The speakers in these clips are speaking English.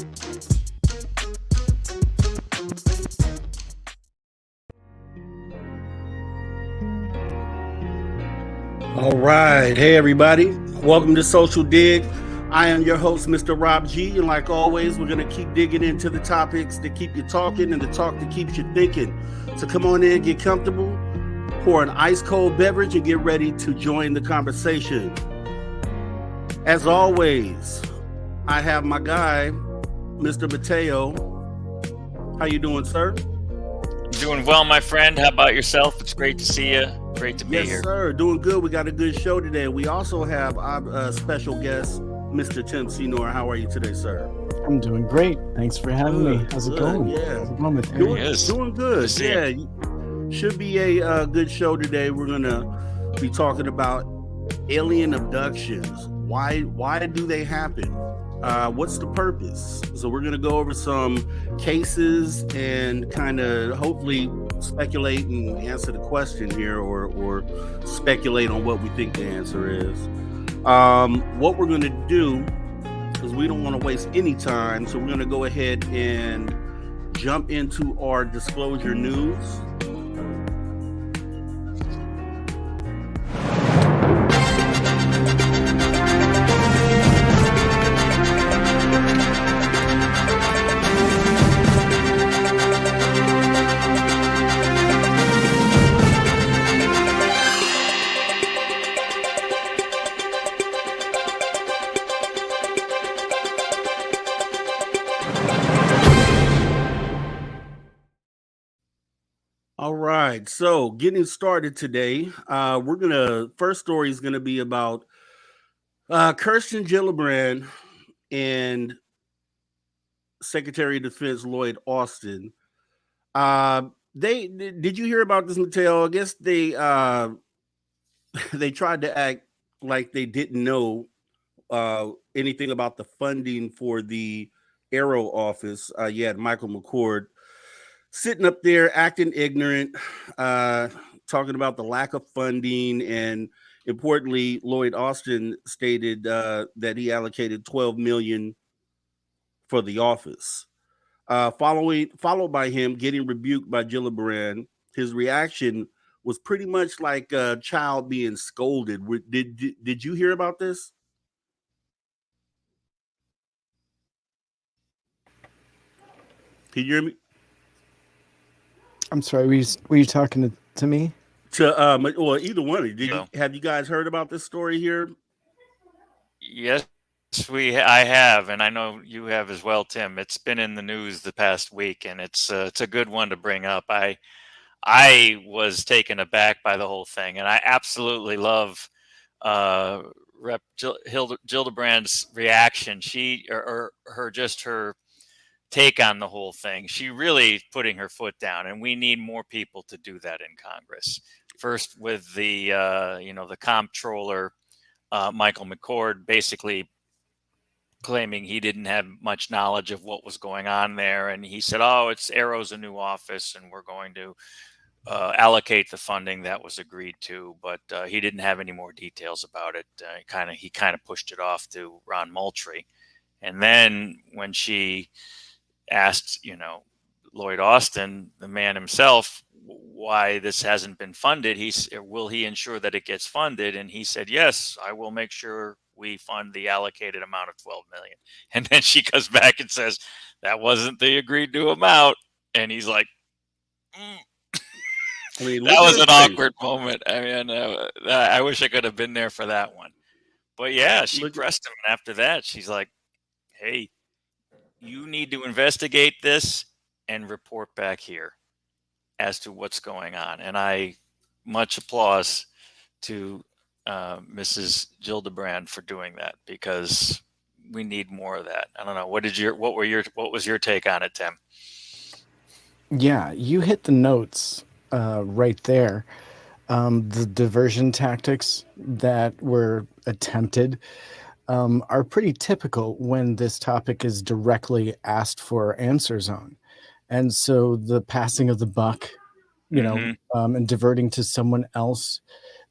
All right. Hey, everybody. Welcome to Social Dig. I am your host, Mr. Rob G. And like always, we're going to keep digging into the topics that keep you talking and the talk that keeps you thinking. So come on in, get comfortable, pour an ice cold beverage, and get ready to join the conversation. As always, I have my guy, Mr. Mateo. How you doing, sir? Doing well, my friend. How about yourself? It's great to see you. Great to be here. Yes, sir. Doing good. We got a good show today. We also have our special guest, Mr. Tim Seanor. How are you today, sir? I'm doing great. Thanks for having me. How's it going? Yeah. How's it going with Doing good. Yeah. Should be a good show today. We're going to be talking about alien abductions. Why do they happen? What's the purpose? So we're going to go over some cases and kind of hopefully speculate and answer the question here, or speculate on what we think the answer is. What we're going to do, because we don't want to waste any time, so we're going to go ahead and jump into our disclosure news. All right, so getting started today, first story is gonna be about Kirsten Gillibrand and Secretary of Defense Lloyd Austin. Did you hear about this, Mattel? I guess they tried to act like they didn't know anything about the funding for the Arrow office. You had Michael McCord sitting up there acting ignorant, talking about the lack of funding, and importantly, Lloyd Austin stated that he allocated $12 million for the office. Followed by him getting rebuked by Gillibrand. His reaction was pretty much like a child being scolded. Did you hear about this? Can you hear me? I'm sorry, were you talking to me? Or either one of you. Have you guys heard about this story here? Yes, I have, and I know you have as well, Tim. It's been in the news the past week, and it's a good one to bring up. I was taken aback by the whole thing, and I absolutely love Rep. Gillibrand's reaction. Her take on the whole thing. She really putting her foot down, and we need more people to do that in Congress. First, with the the comptroller Michael McCord basically claiming he didn't have much knowledge of what was going on there, and he said, "Oh, it's Arrow's a new office, and we're going to allocate the funding that was agreed to," but he didn't have any more details about it. He kind of pushed it off to Ron Moultrie, and then when she asked, Lloyd Austin, the man himself, why this hasn't been funded, will he ensure that it gets funded? And he said, "Yes, I will make sure we fund the allocated amount of $12 million." And then she comes back and says, "That wasn't the agreed to amount." And he's like, I mean, that was an awkward moment. I mean, I wish I could have been there for that one. But yeah, she pressed him. And after that, she's like, "Hey, you need to investigate this and report back here as to what's going on." And I much applause to Mrs. Gillibrand for doing that, because we need more of that. I don't know. What was your take on it, Tim? Yeah, you hit the notes right there. The diversion tactics that were attempted are pretty typical when this topic is directly asked for answers on. And so the passing of the buck, and diverting to someone else,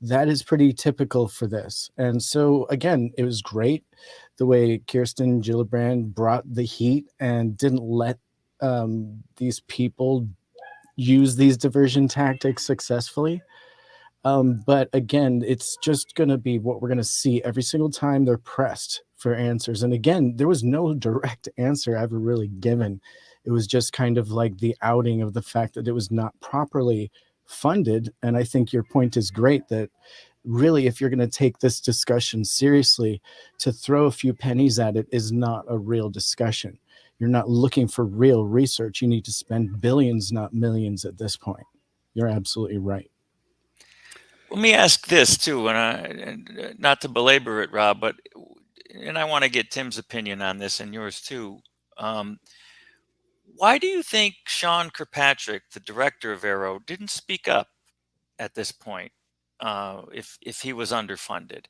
that is pretty typical for this. And so, again, it was great. the way Kirsten Gillibrand brought the heat and didn't let these people use these diversion tactics successfully. But again, it's just going to be what we're going to see every single time they're pressed for answers. And again, there was no direct answer ever really given. It was just kind of like the outing of the fact that it was not properly funded. And I think your point is great that really, if you're going to take this discussion seriously, to throw a few pennies at it is not a real discussion. You're not looking for real research. You need to spend billions, not millions at this point. You're absolutely right. Let me ask this too, and not to belabor it, Rob, but and I want to get Tim's opinion on this and yours too. Why do you think Sean Kirkpatrick, the director of Arrow, didn't speak up at this point if he was underfunded?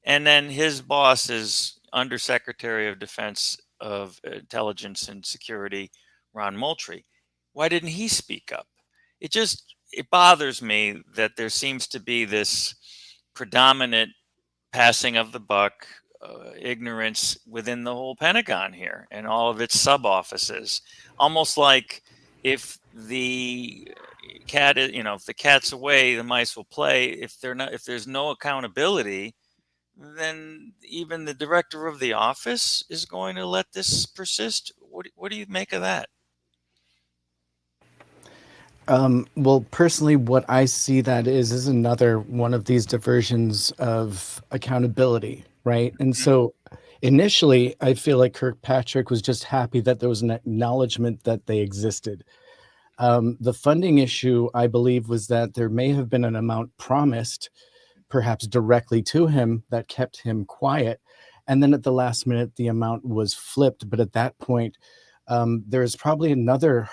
And then his boss is Undersecretary of Defense of Intelligence and Security, Ron Moultrie. Why didn't he speak up? It bothers me that there seems to be this predominant passing of the buck, ignorance within the whole Pentagon here and all of its sub offices. Almost like if the cat, if the cat's away, the mice will play. If there's no accountability, then even the director of the office is going to let this persist. What do you make of that? Well, personally, what I see that is another one of these diversions of accountability, right? And so initially, I feel like Kirkpatrick was just happy that there was an acknowledgement that they existed. The funding issue, I believe, was that there may have been an amount promised, perhaps directly to him, that kept him quiet. And then at the last minute, the amount was flipped. But at that point, there's probably another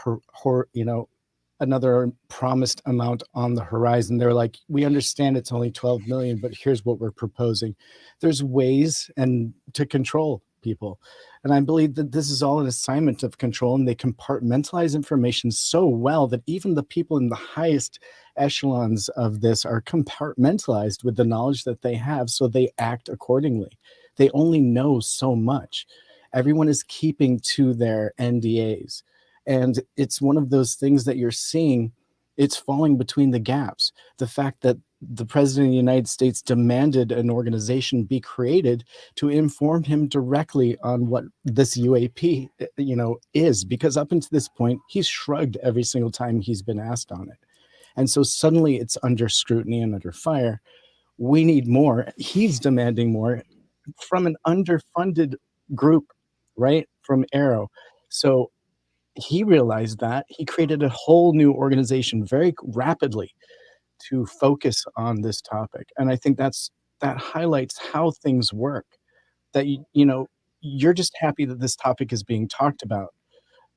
promised amount on the horizon. They're like, we understand it's only 12 million, but here's what we're proposing. There's ways and to control people. And I believe that this is all an assignment of control, and they compartmentalize information so well that even the people in the highest echelons of this are compartmentalized with the knowledge that they have, so they act accordingly. They only know so much. Everyone is keeping to their NDAs. And it's one of those things that you're seeing, it's falling between the gaps. The fact that the president of the United States demanded an organization be created to inform him directly on what this UAP, is, because up until this point, he's shrugged every single time he's been asked on it. And so suddenly it's under scrutiny and under fire. We need more. He's demanding more from an underfunded group, right? From Arrow. So he realized that he created a whole new organization very rapidly to focus on this topic. And I think that highlights how things work, that you're just happy that this topic is being talked about.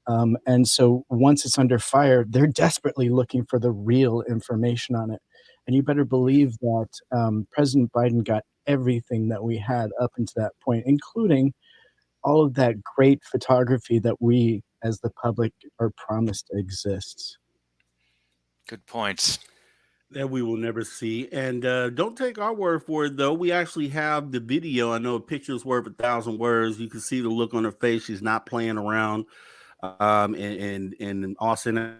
And so once it's under fire, they're desperately looking for the real information on it. And you better believe that President Biden got everything that we had up until that point, including all of that great photography that we as the public are promised exists. Good points. That we will never see. And don't take our word for it, though. We actually have the video. I know a picture is worth 1,000 words. You can see the look on her face. She's not playing around. And Austin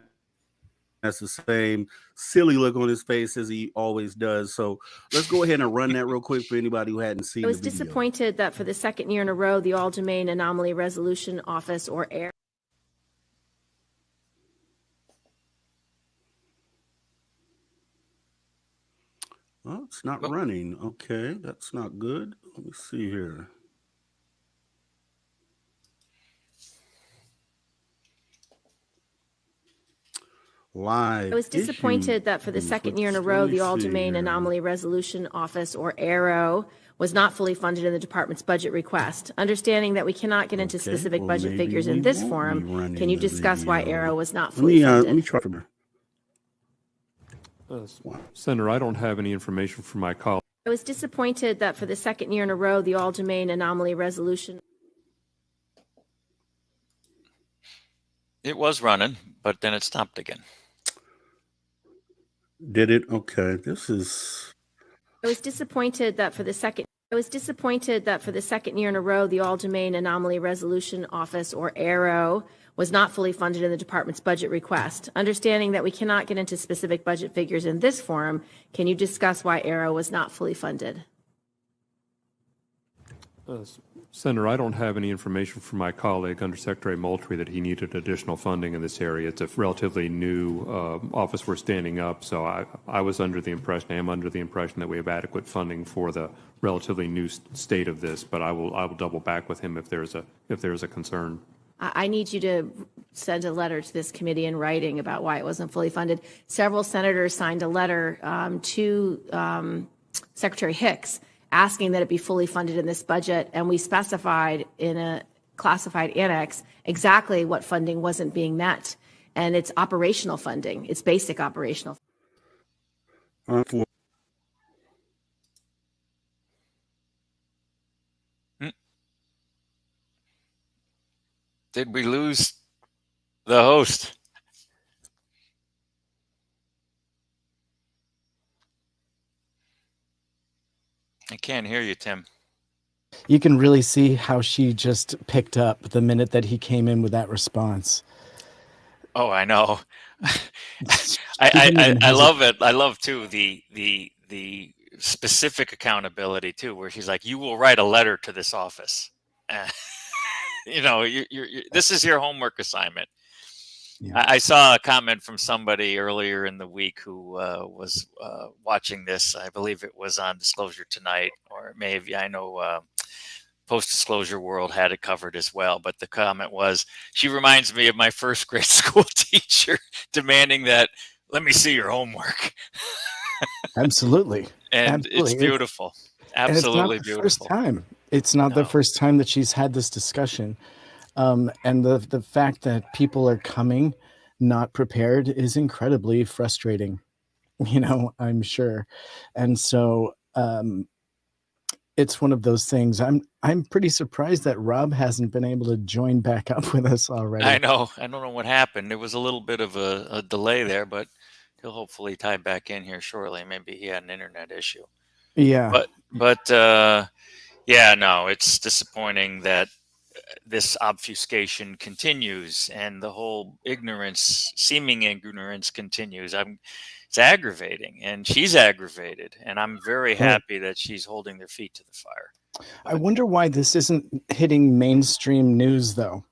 has the same silly look on his face as he always does. So let's go ahead and run that real quick for anybody who hadn't seen it. I was disappointed that for the second year in a row, the All-Domain Anomaly Resolution Office, or AIR. Well, it's not running. Okay, that's not good. Let me see here. Live. I was disappointed that for the second year in a row, the All-Domain Anomaly Resolution Office, or ARROW, was not fully funded in the department's budget request. Understanding that we cannot get into specific budget figures in this forum, can you discuss why ARROW was not fully funded? Let me try from here. Senator, I don't have any information from my colleague. I was disappointed that for the second year in a row, the All-Domain Anomaly Resolution. It was running, but then it stopped again. Did it? Okay. This is. I was disappointed that for the second. I was disappointed that for the second year in a row, the All-Domain Anomaly Resolution Office, or ARROW, was not fully funded in the department's budget request. Understanding that we cannot get into specific budget figures in this forum, can you discuss why ARROW was not fully funded? Senator, I don't have any information from my colleague, Undersecretary Moultrie, that he needed additional funding in this area. It's a relatively new office we're standing up, so I was under the impression, I am under the impression that we have adequate funding for the relatively new state of this, but I will double back with him if there's a concern. I need you to send a letter to this committee in writing about why it wasn't fully funded. Several senators signed a letter to Secretary Hicks asking that it be fully funded in this budget, and we specified in a classified annex exactly what funding wasn't being met, and it's operational funding. It's basic operational. Did we lose the host? I can't hear you, Tim. You can really see how she just picked up the minute that he came in with that response. Oh, I know. I love it. I love too the specific accountability too, where she's like, "You will write a letter to this office." You know, this is your homework assignment. Yeah. I saw a comment from somebody earlier in the week who was watching this. I believe it was on Disclosure Tonight, or maybe, I know Post Disclosure World had it covered as well. But the comment was, she reminds me of my first grade school teacher demanding that, let me see your homework. Absolutely. And Absolutely. It's beautiful. Absolutely beautiful. First time. It's not the first time that she's had this discussion. And the fact that people are coming not prepared is incredibly frustrating, you know, I'm sure. And so it's one of those things. I'm pretty surprised that Rob hasn't been able to join back up with us already. I know. I don't know what happened. There was a little bit of a delay there, but he'll hopefully tie back in here shortly. Maybe he had an internet issue. Yeah. But yeah, no, it's disappointing that this obfuscation continues and the whole seeming ignorance continues. It's aggravating, and she's aggravated, and I'm very happy that she's holding their feet to the fire. I wonder why this isn't hitting mainstream news, though.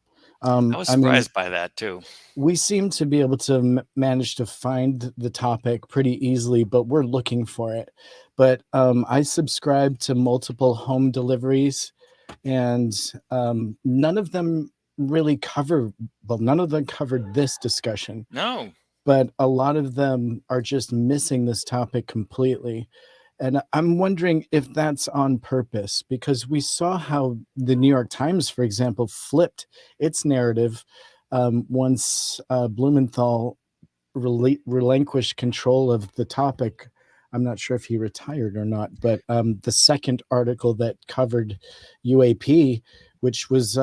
I was surprised by that too. We seem to be able to manage to find the topic pretty easily, but we're looking for it. But I subscribe to multiple home deliveries, and none of them really covered this discussion. No. But a lot of them are just missing this topic completely. And I'm wondering if that's on purpose, because we saw how the New York Times, for example, flipped its narrative once Blumenthal relinquished control of the topic. I'm not sure if he retired or not, but the second article that covered UAP, which was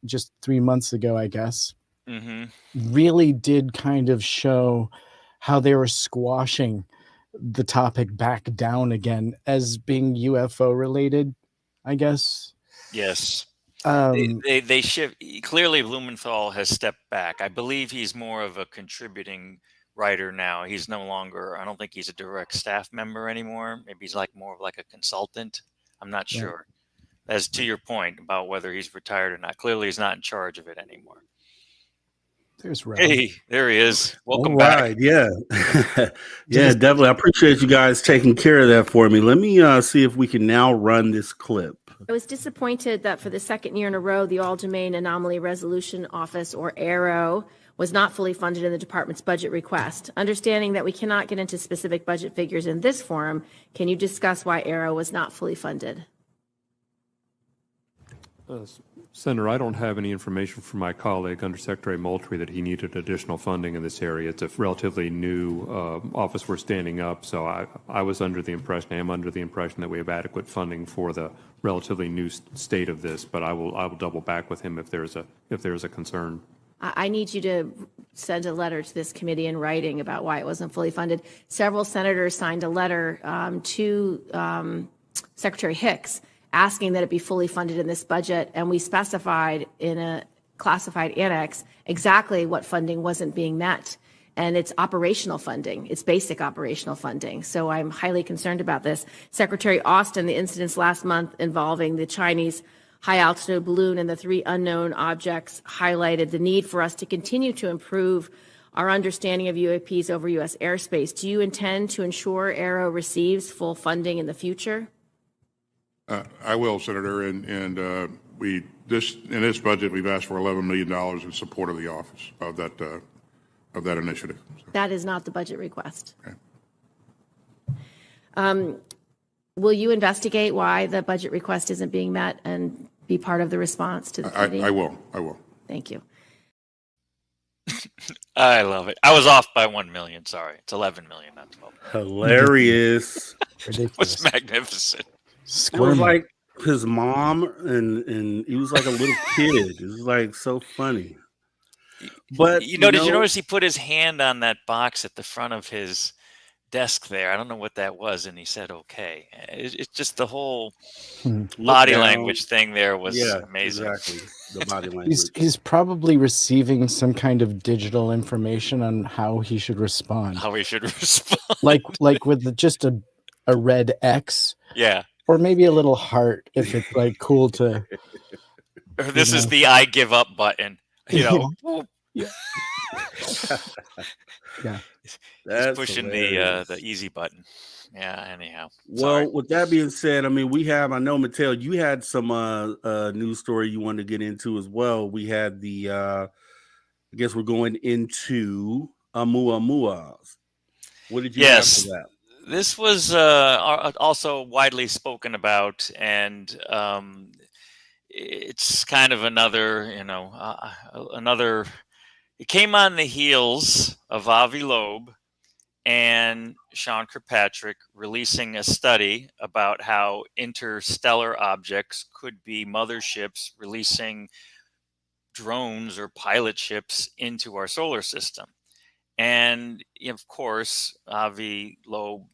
just 3 months ago, I guess, really did kind of show how they were squashing the topic back down again as being UFO related, I guess. Yes. They shift. Clearly, Blumenthal has stepped back. I believe he's more of a contributing writer now. He's no longer, I don't think he's a direct staff member anymore. Maybe he's more of a consultant. I'm not sure. As to your point about whether he's retired or not, clearly he's not in charge of it anymore. There's Rob. Hey, there he is. Welcome back. Yeah. Yeah, definitely. I appreciate you guys taking care of that for me. Let me see if we can now run this clip. I was disappointed that for the second year in a row, the All-Domain Anomaly Resolution Office, or ARROW, was not fully funded in the department's budget request. Understanding that we cannot get into specific budget figures in this forum, can you discuss why ARROW was not fully funded? Senator, I don't have any information from my colleague, Undersecretary Moultrie, that he needed additional funding in this area. It's a relatively new office we're standing up, so I was under the impression, I am under the impression that we have adequate funding for the relatively new state of this, but I will double back with him if there's a concern. I need you to send a letter to this committee in writing about why it wasn't fully funded. Several senators signed a letter to Secretary Hicks, asking that it be fully funded in this budget, and we specified in a classified annex exactly what funding wasn't being met. And it's operational funding. It's basic operational funding. So I'm highly concerned about this. Secretary Austin, the incidents last month involving the Chinese high-altitude balloon and the 3 unknown objects highlighted the need for us to continue to improve our understanding of UAPs over U.S. airspace. Do you intend to ensure Aero receives full funding in the future? I will, Senator, and in this budget we've asked for $11 million in support of the office of that initiative. So. That is not the budget request. Okay. Will you investigate why the budget request isn't being met and be part of the response to the committee? I will. Thank you. I love it. I was off by 1 million. Sorry, it's 11 million, not 12. Hilarious. It was magnificent. It was like his mom, and he was like a little kid. It was like so funny. But did you notice he put his hand on that box at the front of his desk there? I don't know what that was, and he said, "Okay." It's just the whole body language thing there was amazing. Exactly, the body language. He's probably receiving some kind of digital information on how he should respond. like with just a red X. Yeah. Or maybe a little heart if it's like cool to. Or this is the "I give up" button. Yeah. Yeah. He's pushing the easy button. Yeah. Anyhow. Well, with that being said, I mean, I know, Mattel, you had some news story you wanted to get into as well. We had I guess we're going into Oumuamua. What did you have for that? This was also widely spoken about, and it's kind of another, it came on the heels of Avi Loeb and Sean Kirkpatrick releasing a study about how interstellar objects could be motherships releasing drones or pilot ships into our solar system. And of course, Avi Loeb,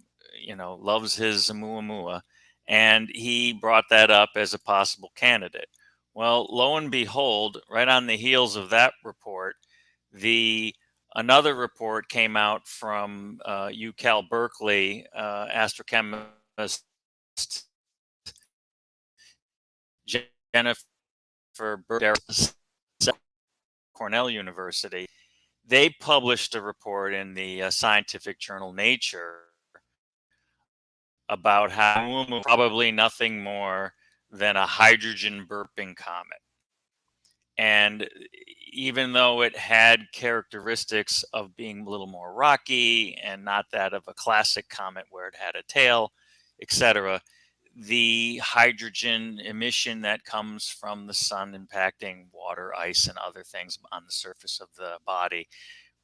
loves his Oumuamua, and he brought that up as a possible candidate. Well, lo and behold, right on the heels of that report, another report came out from UCal Berkeley astrochemist Jennifer Burke, Cornell University. They published a report in the scientific journal Nature about how probably nothing more than a hydrogen burping comet. And even though it had characteristics of being a little more rocky and not that of a classic comet where it had a tail, etc., the hydrogen emission that comes from the sun impacting water, ice, and other things on the surface of the body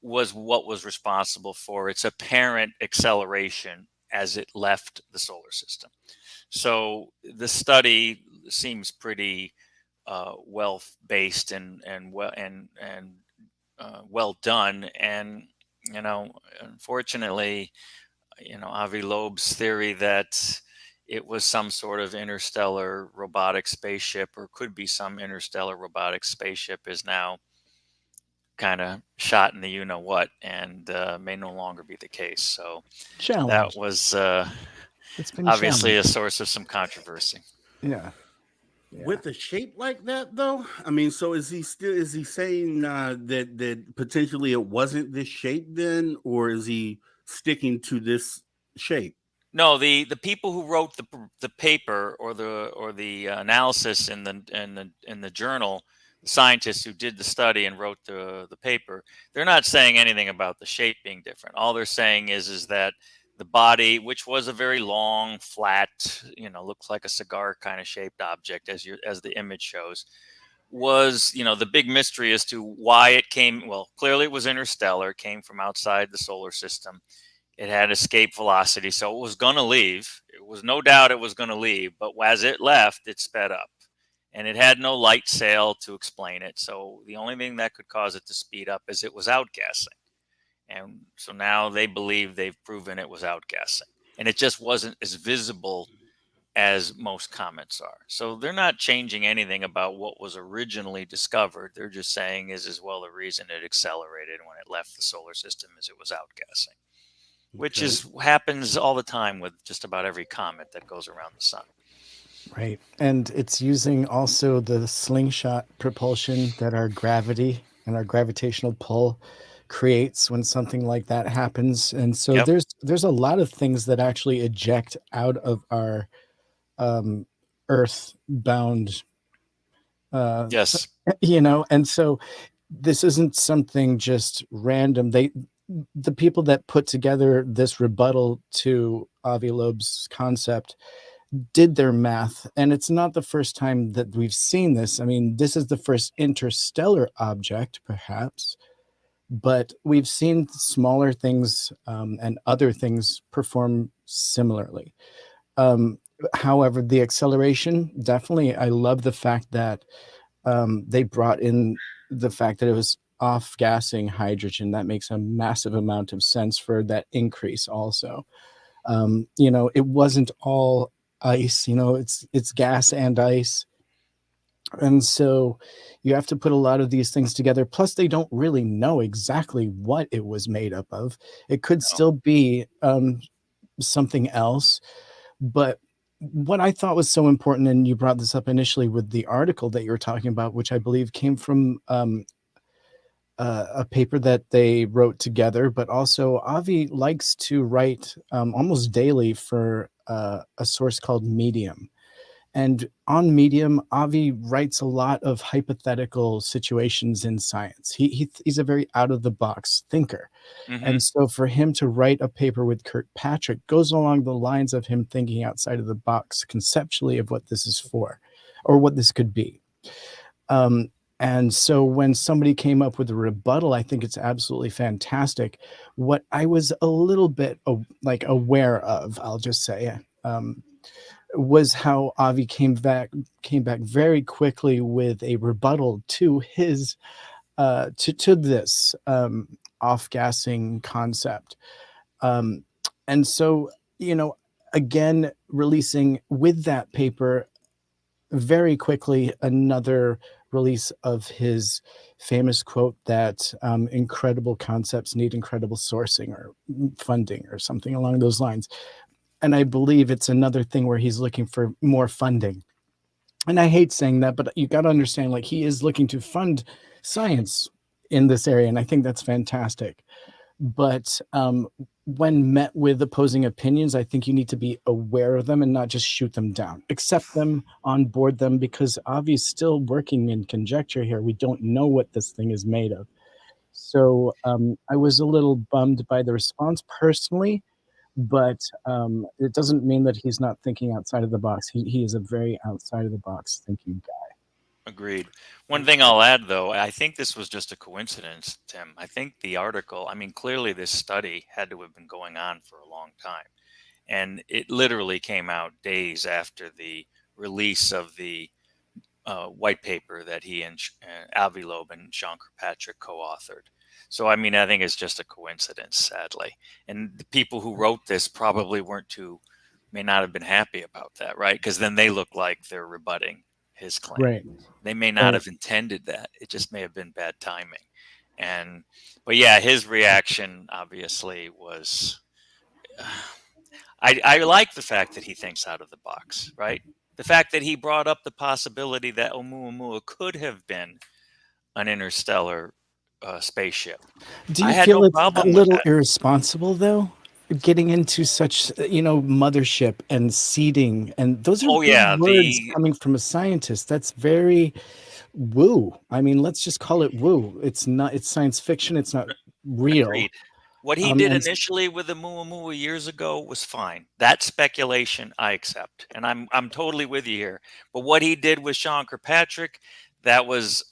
was what was responsible for its apparent acceleration as it left the solar system. So the study seems pretty well based and well done. And unfortunately, Avi Loeb's theory that it was some sort of interstellar robotic spaceship, or could be some interstellar robotic spaceship, is now kind of shot in the you-know-what, and may no longer be the case. So that was obviously a source of some controversy. Yeah. With a shape like that, though, I mean, so is he saying that potentially it wasn't this shape then, or is he sticking to this shape? No, the people who wrote the paper or the analysis in the journal, the scientists who did the study and wrote the paper, they're not saying anything about the shape being different. All they're saying is that the body, which was a very long, flat, looks like a cigar kind of shaped object, as the image shows, was, the big mystery as to why it came. Well, clearly it was interstellar, came from outside the solar system. It had escape velocity, so it was going to leave. It was no doubt it was going to leave, but as it left, it sped up. And it had no light sail to explain it. So the only thing that could cause it to speed up is it was outgassing. And so now they believe they've proven it was outgassing. And it just wasn't as visible as most comets are. So they're not changing anything about what was originally discovered. They're just saying is well the reason it accelerated when it left the solar system is it was outgassing, which Okay. is happens all the time with just about every comet that goes around the sun. Right. And it's using also the slingshot propulsion that our gravity and our gravitational pull creates when something like that happens. And so Yep. there's a lot of things that actually eject out of our earth bound Yes. and so this isn't something just random. The people that put together this rebuttal to Avi Loeb's concept did their math, and it's not the first time that we've seen this. I mean, this is the first interstellar object, perhaps, but we've seen smaller things and other things perform similarly. However, the acceleration, definitely, I love the fact that they brought in the fact that it was off-gassing hydrogen. That makes a massive amount of sense for that increase also. It wasn't all ice, it's gas and ice. And so you have to put a lot of these things together. Plus, they don't really know exactly what it was made up of. It could still be something else. But what I thought was so important, and you brought this up initially with the article that you were talking about, which I believe came from a paper that they wrote together, but also Avi likes to write almost daily for a source called Medium. And on Medium, Avi writes a lot of hypothetical situations in science. He's a very out of the box thinker. Mm-hmm. And so for him to write a paper with Kirkpatrick goes along the lines of him thinking outside of the box conceptually of what this is for or what this could be. And so when somebody came up with a rebuttal, I think it's absolutely fantastic. What I was a little bit aware of, I'll just say, was how Avi came back very quickly with a rebuttal to his to this off-gassing concept. And so, again, releasing with that paper very quickly another release of his famous quote that incredible concepts need incredible sourcing or funding or something along those lines. And I believe it's another thing where he's looking for more funding. And I hate saying that, but you got to understand, like, he is looking to fund science in this area. And I think that's fantastic. But when met with opposing opinions, I think you need to be aware of them and not just shoot them down. Accept them, onboard them, because Avi is still working in conjecture here. We don't know what this thing is made of. So I was a little bummed by the response personally, but it doesn't mean that he's not thinking outside of the box. He is a very outside of the box thinking guy. Agreed. One thing I'll add, though, I think this was just a coincidence, Tim. I think the article, I mean, clearly this study had to have been going on for a long time. And it literally came out days after the release of the white paper that he and Avi Loeb and Sean Kirkpatrick co-authored. So, I mean, I think it's just a coincidence, sadly. And the people who wrote this probably may not have been happy about that, right? Because then they look like they're rebutting his claim. Right. They may not have intended that. It just may have been bad timing. But yeah, his reaction obviously was, I like the fact that he thinks out of the box, right? The fact that he brought up the possibility that Oumuamua could have been an interstellar spaceship. Do you I had feel no it's a problem with little that. irresponsible, though? Getting into such, mothership and seeding, and those are Oh big yeah, words coming from a scientist. That's very woo. I mean, let's just call it woo. It's not. It's science fiction. It's not real. agreed. What he did And initially with the Oumuamua years ago was fine. That speculation I accept, and I'm totally with you here. But what he did with Sean Kirkpatrick, that was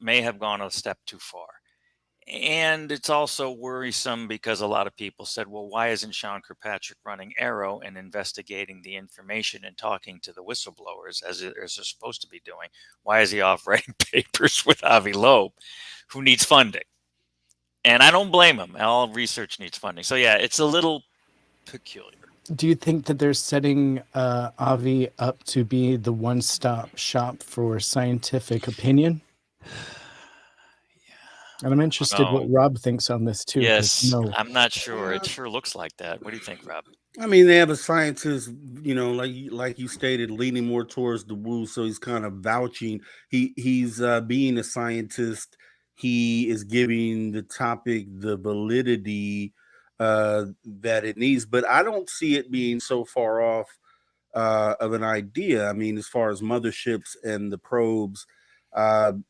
may have gone a step too far. And it's also worrisome because a lot of people said, well, why isn't Sean Kirkpatrick running Arrow and investigating the information and talking to the whistleblowers as they're supposed to be doing? Why is he off writing papers with Avi Loeb, who needs funding? And I don't blame him. All research needs funding. So, yeah, it's a little peculiar. Do you think that they're setting Avi up to be the one-stop shop for scientific opinion? And I'm interested what No. Rob thinks on this too, because Yes, no, I'm not sure. It sure looks like that. What do you think, Rob? I mean, they have a scientist, like you stated, leaning more towards the woo. So he's kind of vouching. He's being a scientist. He is giving the topic the validity that it needs. But I don't see it being so far off of an idea. I mean, as far as motherships and the probes,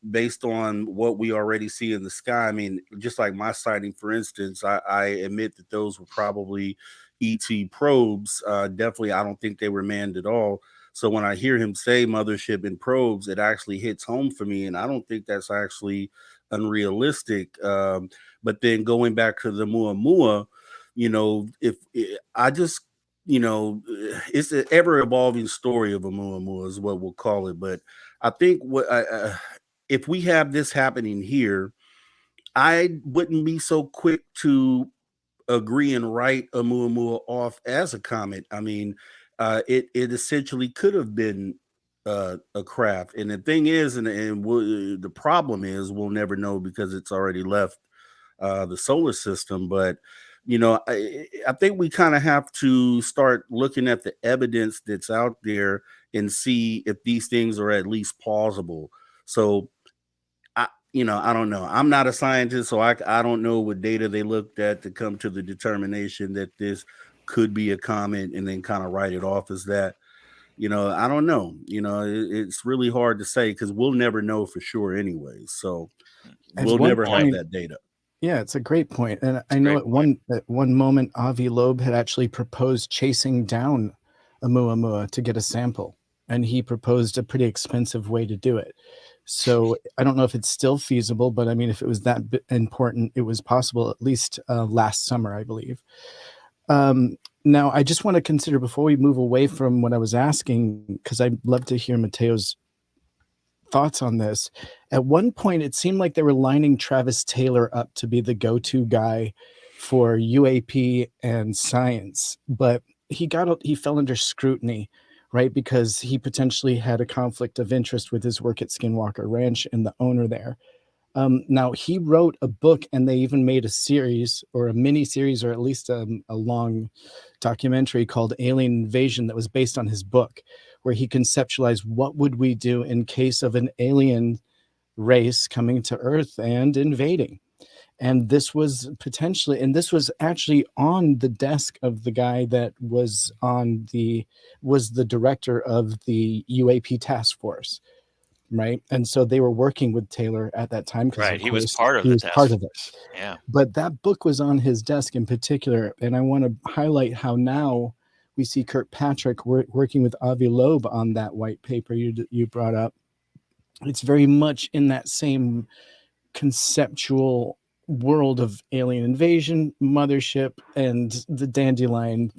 based on what we already see in the sky. I mean, just like my sighting, for instance, I admit that those were probably ET probes. Definitely, I don't think they were manned at all. So when I hear him say mothership and probes, it actually hits home for me, and I don't think that's actually unrealistic. But then going back to the Muamua, if I just it's an ever evolving story of a Muamua is what we'll call it. But I think if we have this happening here, I wouldn't be so quick to agree and write a Muamua off as a comet. I mean, it essentially could have been a craft, and the thing is, the problem is, we'll never know because it's already left the solar system. But I think we kind of have to start looking at the evidence that's out there and see if these things are at least plausible. So I don't know. I'm not a scientist, so I don't know what data they looked at to come to the determination that this could be a comet and then kind of write it off as that. I don't know. It's really hard to say because we'll never know for sure anyway. So at we'll one never have point, that data. yeah, it's a great point. And It's I a know great point. at one moment, Avi Loeb had actually proposed chasing down a Muamua to get a sample. And he proposed a pretty expensive way to do it. So I don't know if it's still feasible, but I mean, if it was that important, it was possible at least last summer, I believe. Now, I just want to consider before we move away from what I was asking, because I'd love to hear Mateo's thoughts on this. At one point, it seemed like they were lining Travis Taylor up to be the go-to guy for UAP and science, but he fell under scrutiny, right? Because he potentially had a conflict of interest with his work at Skinwalker Ranch and the owner there. Now he wrote a book, and they even made a series or a mini series, or at least a long documentary called Alien Invasion that was based on his book, where he conceptualized what would we do in case of an alien race coming to Earth and invading. And this was actually on the desk of the guy that was the director of the UAP task force, right? And so they were working with Taylor at that time because, Right. of He was course, part of he the was task part of it. force. Yeah. But that book was on his desk in particular, and I want to highlight how now we see Kirkpatrick working with Avi Loeb on that white paper you brought up. It's very much in that same conceptual world of alien invasion, mothership, and the dandelion,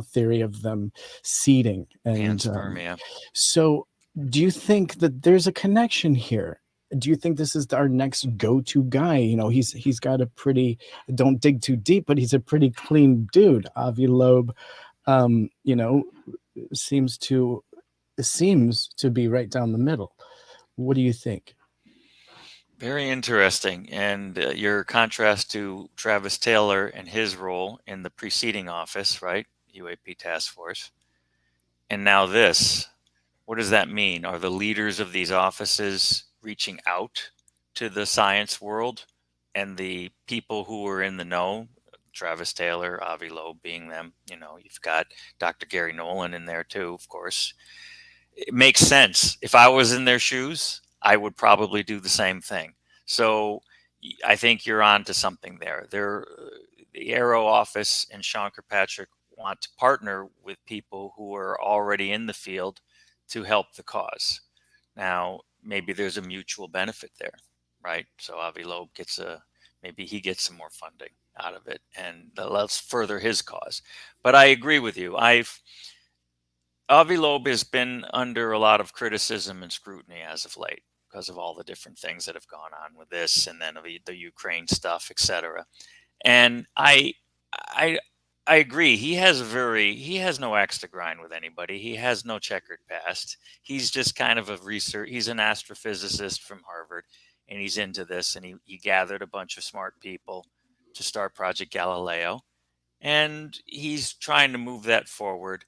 theory of them seeding. And Panspermia. so, do you think that there's a connection here? Do you think this is our next go-to guy? He's got a pretty, don't dig too deep, but he's a pretty clean dude. Avi Loeb, um, you know, seems to be right down the middle. What do you think? Very interesting. And your contrast to Travis Taylor and his role in the preceding office, right? UAP task force. And now this. What does that mean? Are the leaders of these offices reaching out to the science world and the people who are in the know? Travis Taylor, Avi Loeb being them. You've got Dr. Gary Nolan in there too, of course. It makes sense. If I was in their shoes, I would probably do the same thing. So I think you're on to something there. The Aero office and Sean Kirkpatrick want to partner with people who are already in the field to help the cause. Now, maybe there's a mutual benefit there, right? So Avi Loeb maybe he gets some more funding out of it, and let's further his cause. But I agree with you. Avi Loeb has been under a lot of criticism and scrutiny as of late because of all the different things that have gone on with this, and then the Ukraine stuff, etc. And I I agree. He has no axe to grind with anybody. He has no checkered past. He's just kind of he's an astrophysicist from Harvard, and he's into this, and he gathered a bunch of smart people to start Project Galileo, and he's trying to move that forward,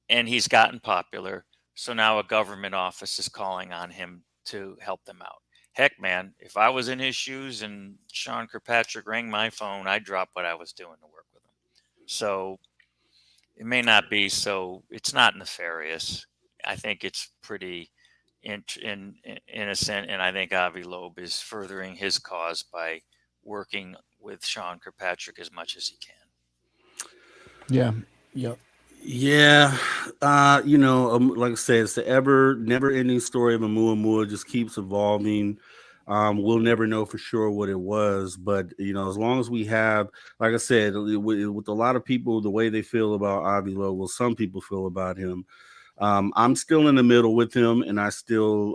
and he's gotten popular. So now a government office is calling on him to help them out. Heck, man, if I was in his shoes and Sean Kirkpatrick rang my phone, I'd drop what I was doing to work with him. So it may not be so. It's not nefarious. I think it's pretty innocent, and I think Avi Loeb is furthering his cause by working with Sean Kirkpatrick as much as he can. Yeah. Yep. Yeah, like I said, it's the never-ending story of Oumuamua. Just keeps evolving. We'll never know for sure what it was, but as long as we have, like I said, with a lot of people, the way they feel about Avi Loeb, well, some people feel about him. I'm still in the middle with him, and I still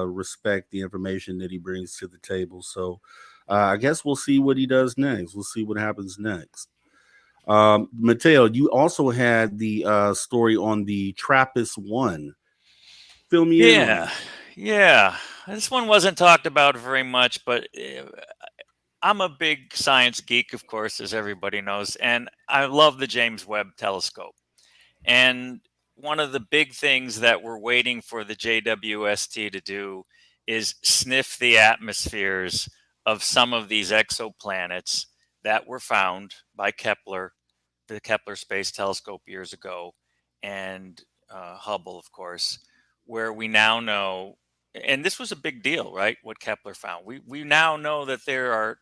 respect the information that he brings to the table. So I guess we'll see what he does next. We'll see what happens next. Mateo, you also had the story on the TRAPPIST-1. Fill me in on that. Yeah. This one wasn't talked about very much, but I'm a big science geek, of course, as everybody knows, and I love the James Webb Telescope. And one of the big things that we're waiting for the JWST to do is sniff the atmospheres of some of these exoplanets that were found by Kepler, the Kepler Space Telescope years ago, and Hubble, of course, where we now know, and this was a big deal, right? What Kepler found. We now know that there are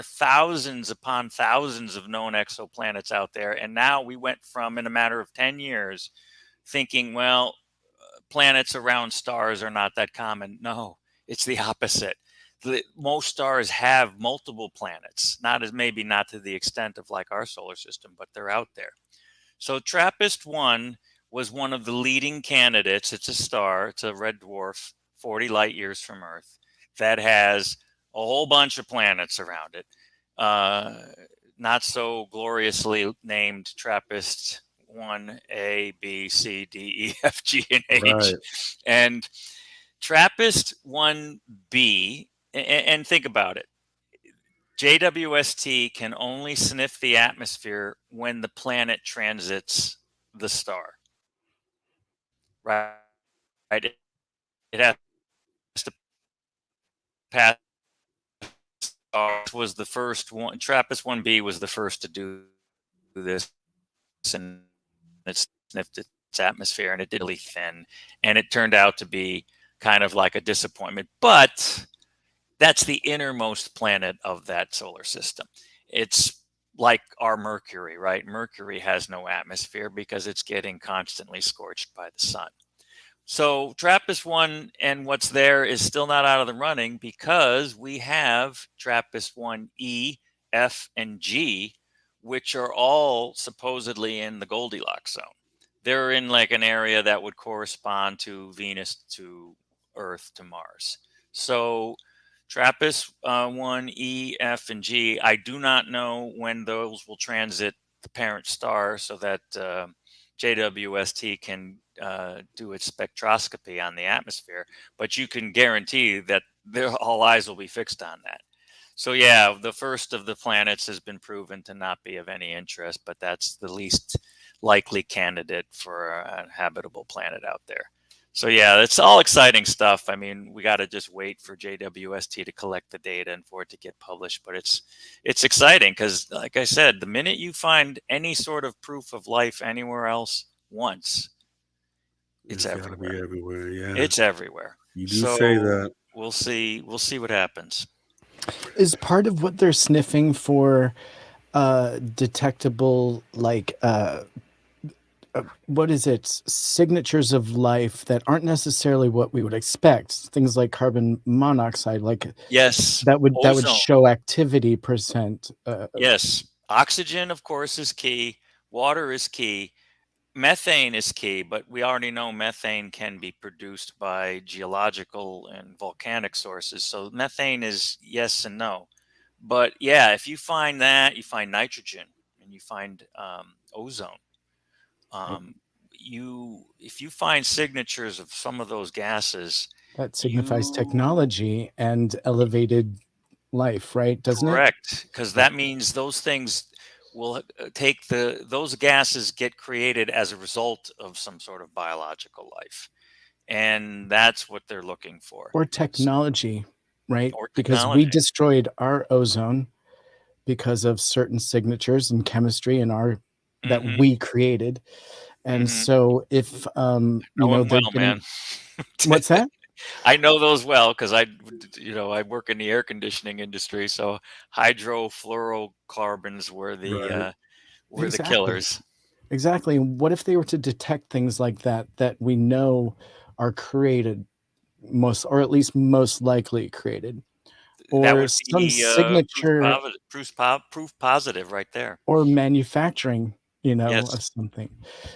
thousands upon thousands of known exoplanets out there, and now we went from, in a matter of 10 years, thinking, well, planets around stars are not that common. No, it's the opposite. Most stars have multiple planets, maybe not to the extent of like our solar system, but they're out there. So TRAPPIST-1 was one of the leading candidates. It's a star, it's a red dwarf, 40 light years from Earth, that has a whole bunch of planets around it. Not so gloriously named TRAPPIST-1 A, B, C, D, E, F, G, and H. Right. And TRAPPIST-1b, and think about it, JWST can only sniff the atmosphere when the planet transits the star. Right? It has to pass. Was the first one. TRAPPIST-1b was the first to do this, and it sniffed its atmosphere, and it did really thin, and it turned out to be kind of like a disappointment. But that's the innermost planet of that solar system. It's like our Mercury, right? Mercury has no atmosphere because it's getting constantly scorched by the sun. So TRAPPIST-1 and what's there is still not out of the running because we have TRAPPIST-1E, F, and G, which are all supposedly in the Goldilocks zone. They're in like an area that would correspond to Venus, to Earth, to Mars. So TRAPPIST-1, E, F, and G, I do not know when those will transit the parent star so that JWST can do its spectroscopy on the atmosphere, but you can guarantee that all eyes will be fixed on that. So yeah, the first of the planets has been proven to not be of any interest, but that's the least likely candidate for a habitable planet out there. So yeah, it's all exciting stuff. I mean, we got to just wait for JWST to collect the data and for it to get published. But it's exciting because, like I said, the minute you find any sort of proof of life anywhere else once, it's everywhere. Be everywhere. Yeah, it's everywhere. You do say that. We'll see what happens. Is part of what they're sniffing for detectable, like what is it? Signatures of life that aren't necessarily what we would expect. Things like carbon monoxide, like yes, that would ozone. show activity percent. Yes, oxygen, of course, is key. Water is key. Methane is key, but we already know methane can be produced by geological and volcanic sources. So methane is yes and no. But yeah, if you find that, you find nitrogen. and you find ozone, if you find signatures of some of those gases, That signifies technology and elevated life, right? Doesn't it? correct, because that means those things will take those gases get created as a result of some sort of biological life, and that's what they're looking for. Or technology, right? Or Because we technology. destroyed our ozone because of certain signatures in chemistry and our that Mhm. we created. And Mhm. so if Know them they're well, getting man. what's that? I know those well because I work in the air conditioning industry. So hydrofluorocarbons were the Exactly. killers. Exactly. And what if they were to detect things like that we know are created or at least most likely created, That or would some be signature proof positive right there. or manufacturing, Yes. of something.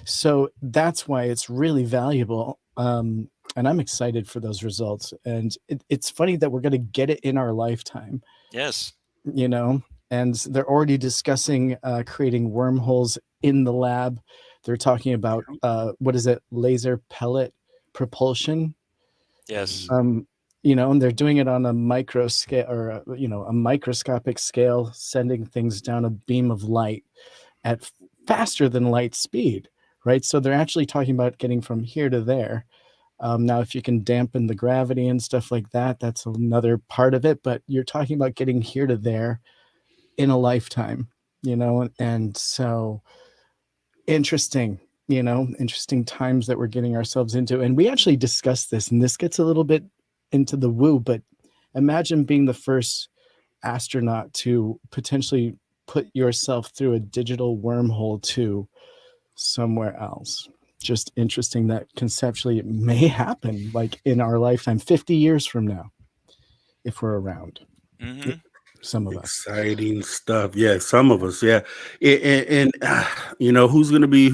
So that's why it's really valuable. And I'm excited for those results. And it's funny that we're going to get it in our lifetime, Yes. and they're already discussing creating wormholes in the lab. They're talking about what is it, laser pellet propulsion. Yes. And they're doing it on a micro scale, or a microscopic scale, sending things down a beam of light at faster than light speed, right? So they're actually talking about getting from here to there. Now, if you can dampen the gravity and stuff like that, that's another part of it. But you're talking about getting here to there in a lifetime, and so interesting, interesting times that we're getting ourselves into. And we actually discussed this, and this gets a little bit into the woo, but imagine being the first astronaut to potentially put yourself through a digital wormhole to somewhere else. Just interesting that conceptually it may happen, like in our lifetime, 50 years from now, if we're around. Mm-hmm. Some of us. Exciting stuff. Yeah, some of us. Yeah, and who's gonna be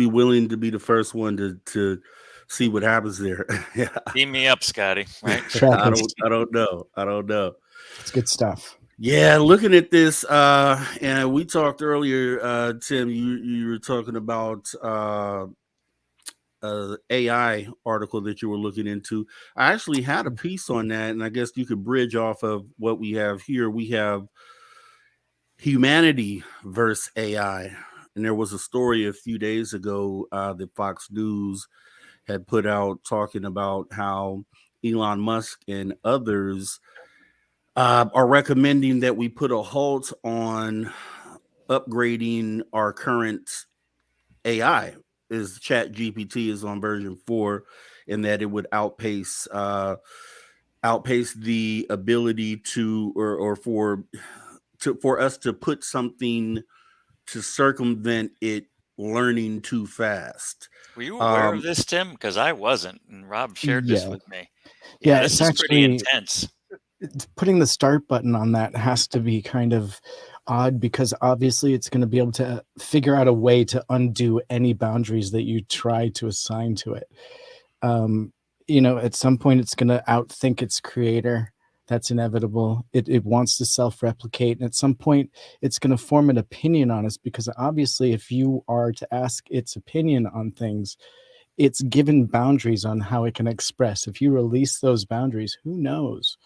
willing to be the first one to see what happens there? Yeah, Beam me up, Scotty. Right? Track us. I don't know. It's good stuff. Yeah, looking at this, and we talked earlier, Tim. You were talking about AI article that you were looking into. I actually had a piece on that, and I guess you could bridge off of what we have here. We have humanity versus AI, and there was a story a few days ago that Fox News had put out talking about how Elon Musk and others are recommending that we put a halt on upgrading our current AI. Is Chat GPT is on version 4, and that it would outpace the ability to or for us to put something to circumvent it learning too fast. Were you aware of this, Tim? Because I wasn't, and Rob shared this Yeah. with me. Yeah, This it's is pretty actually intense. putting the start button on that has to be kind of odd, because obviously it's going to be able to figure out a way to undo any boundaries that you try to assign to it. At some point it's going to outthink its creator. That's inevitable. It wants to self-replicate, and at some point it's going to form an opinion on us, because obviously if you are to ask its opinion on things, it's given boundaries on how it can express. If you release those boundaries, who knows?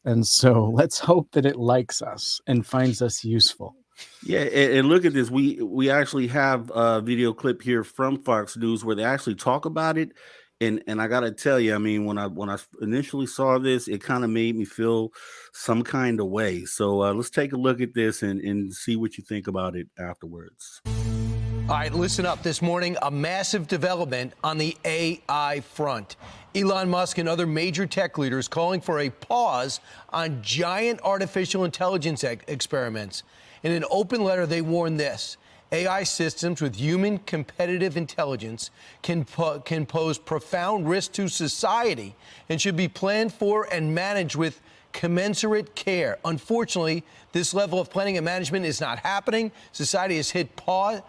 And so let's hope that it likes us and finds us useful. Yeah, and look at this. We actually have a video clip here from Fox News where they actually talk about it. And I gotta tell you, I mean, when I initially saw this, it kind of made me feel some kind of way. So let's take a look at this and see what you think about it afterwards. All right, listen up. This morning, a massive development on the AI front. Elon Musk and other major tech leaders calling for a pause on giant artificial intelligence experiments. In an open letter, they warn this: AI systems with human competitive intelligence can pose profound risk to society and should be planned for and managed with commensurate care. Unfortunately, this level of planning and management is not happening. Society has hit pause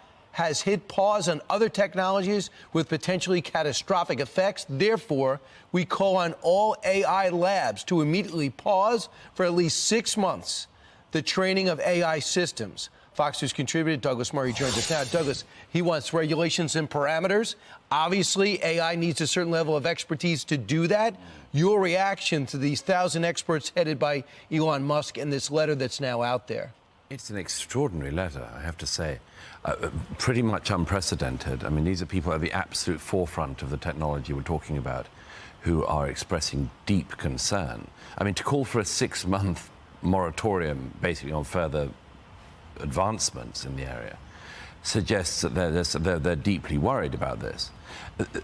on other technologies with potentially catastrophic effects. Therefore, we call on all AI labs to immediately pause for at least 6 months the training of AI systems. Fox News contributor Douglas Murray joins us now. Douglas, he wants regulations and parameters. Obviously, AI needs a certain level of expertise to do that. Your reaction to these 1,000 experts headed by Elon Musk and this letter that's now out there? It's an extraordinary letter, I have to say. Pretty much unprecedented. I mean, these are people at the absolute forefront of the technology we're talking about who are expressing deep concern. I mean, to call for a 6-month moratorium, basically, on further advancements in the area suggests that they're deeply worried about this.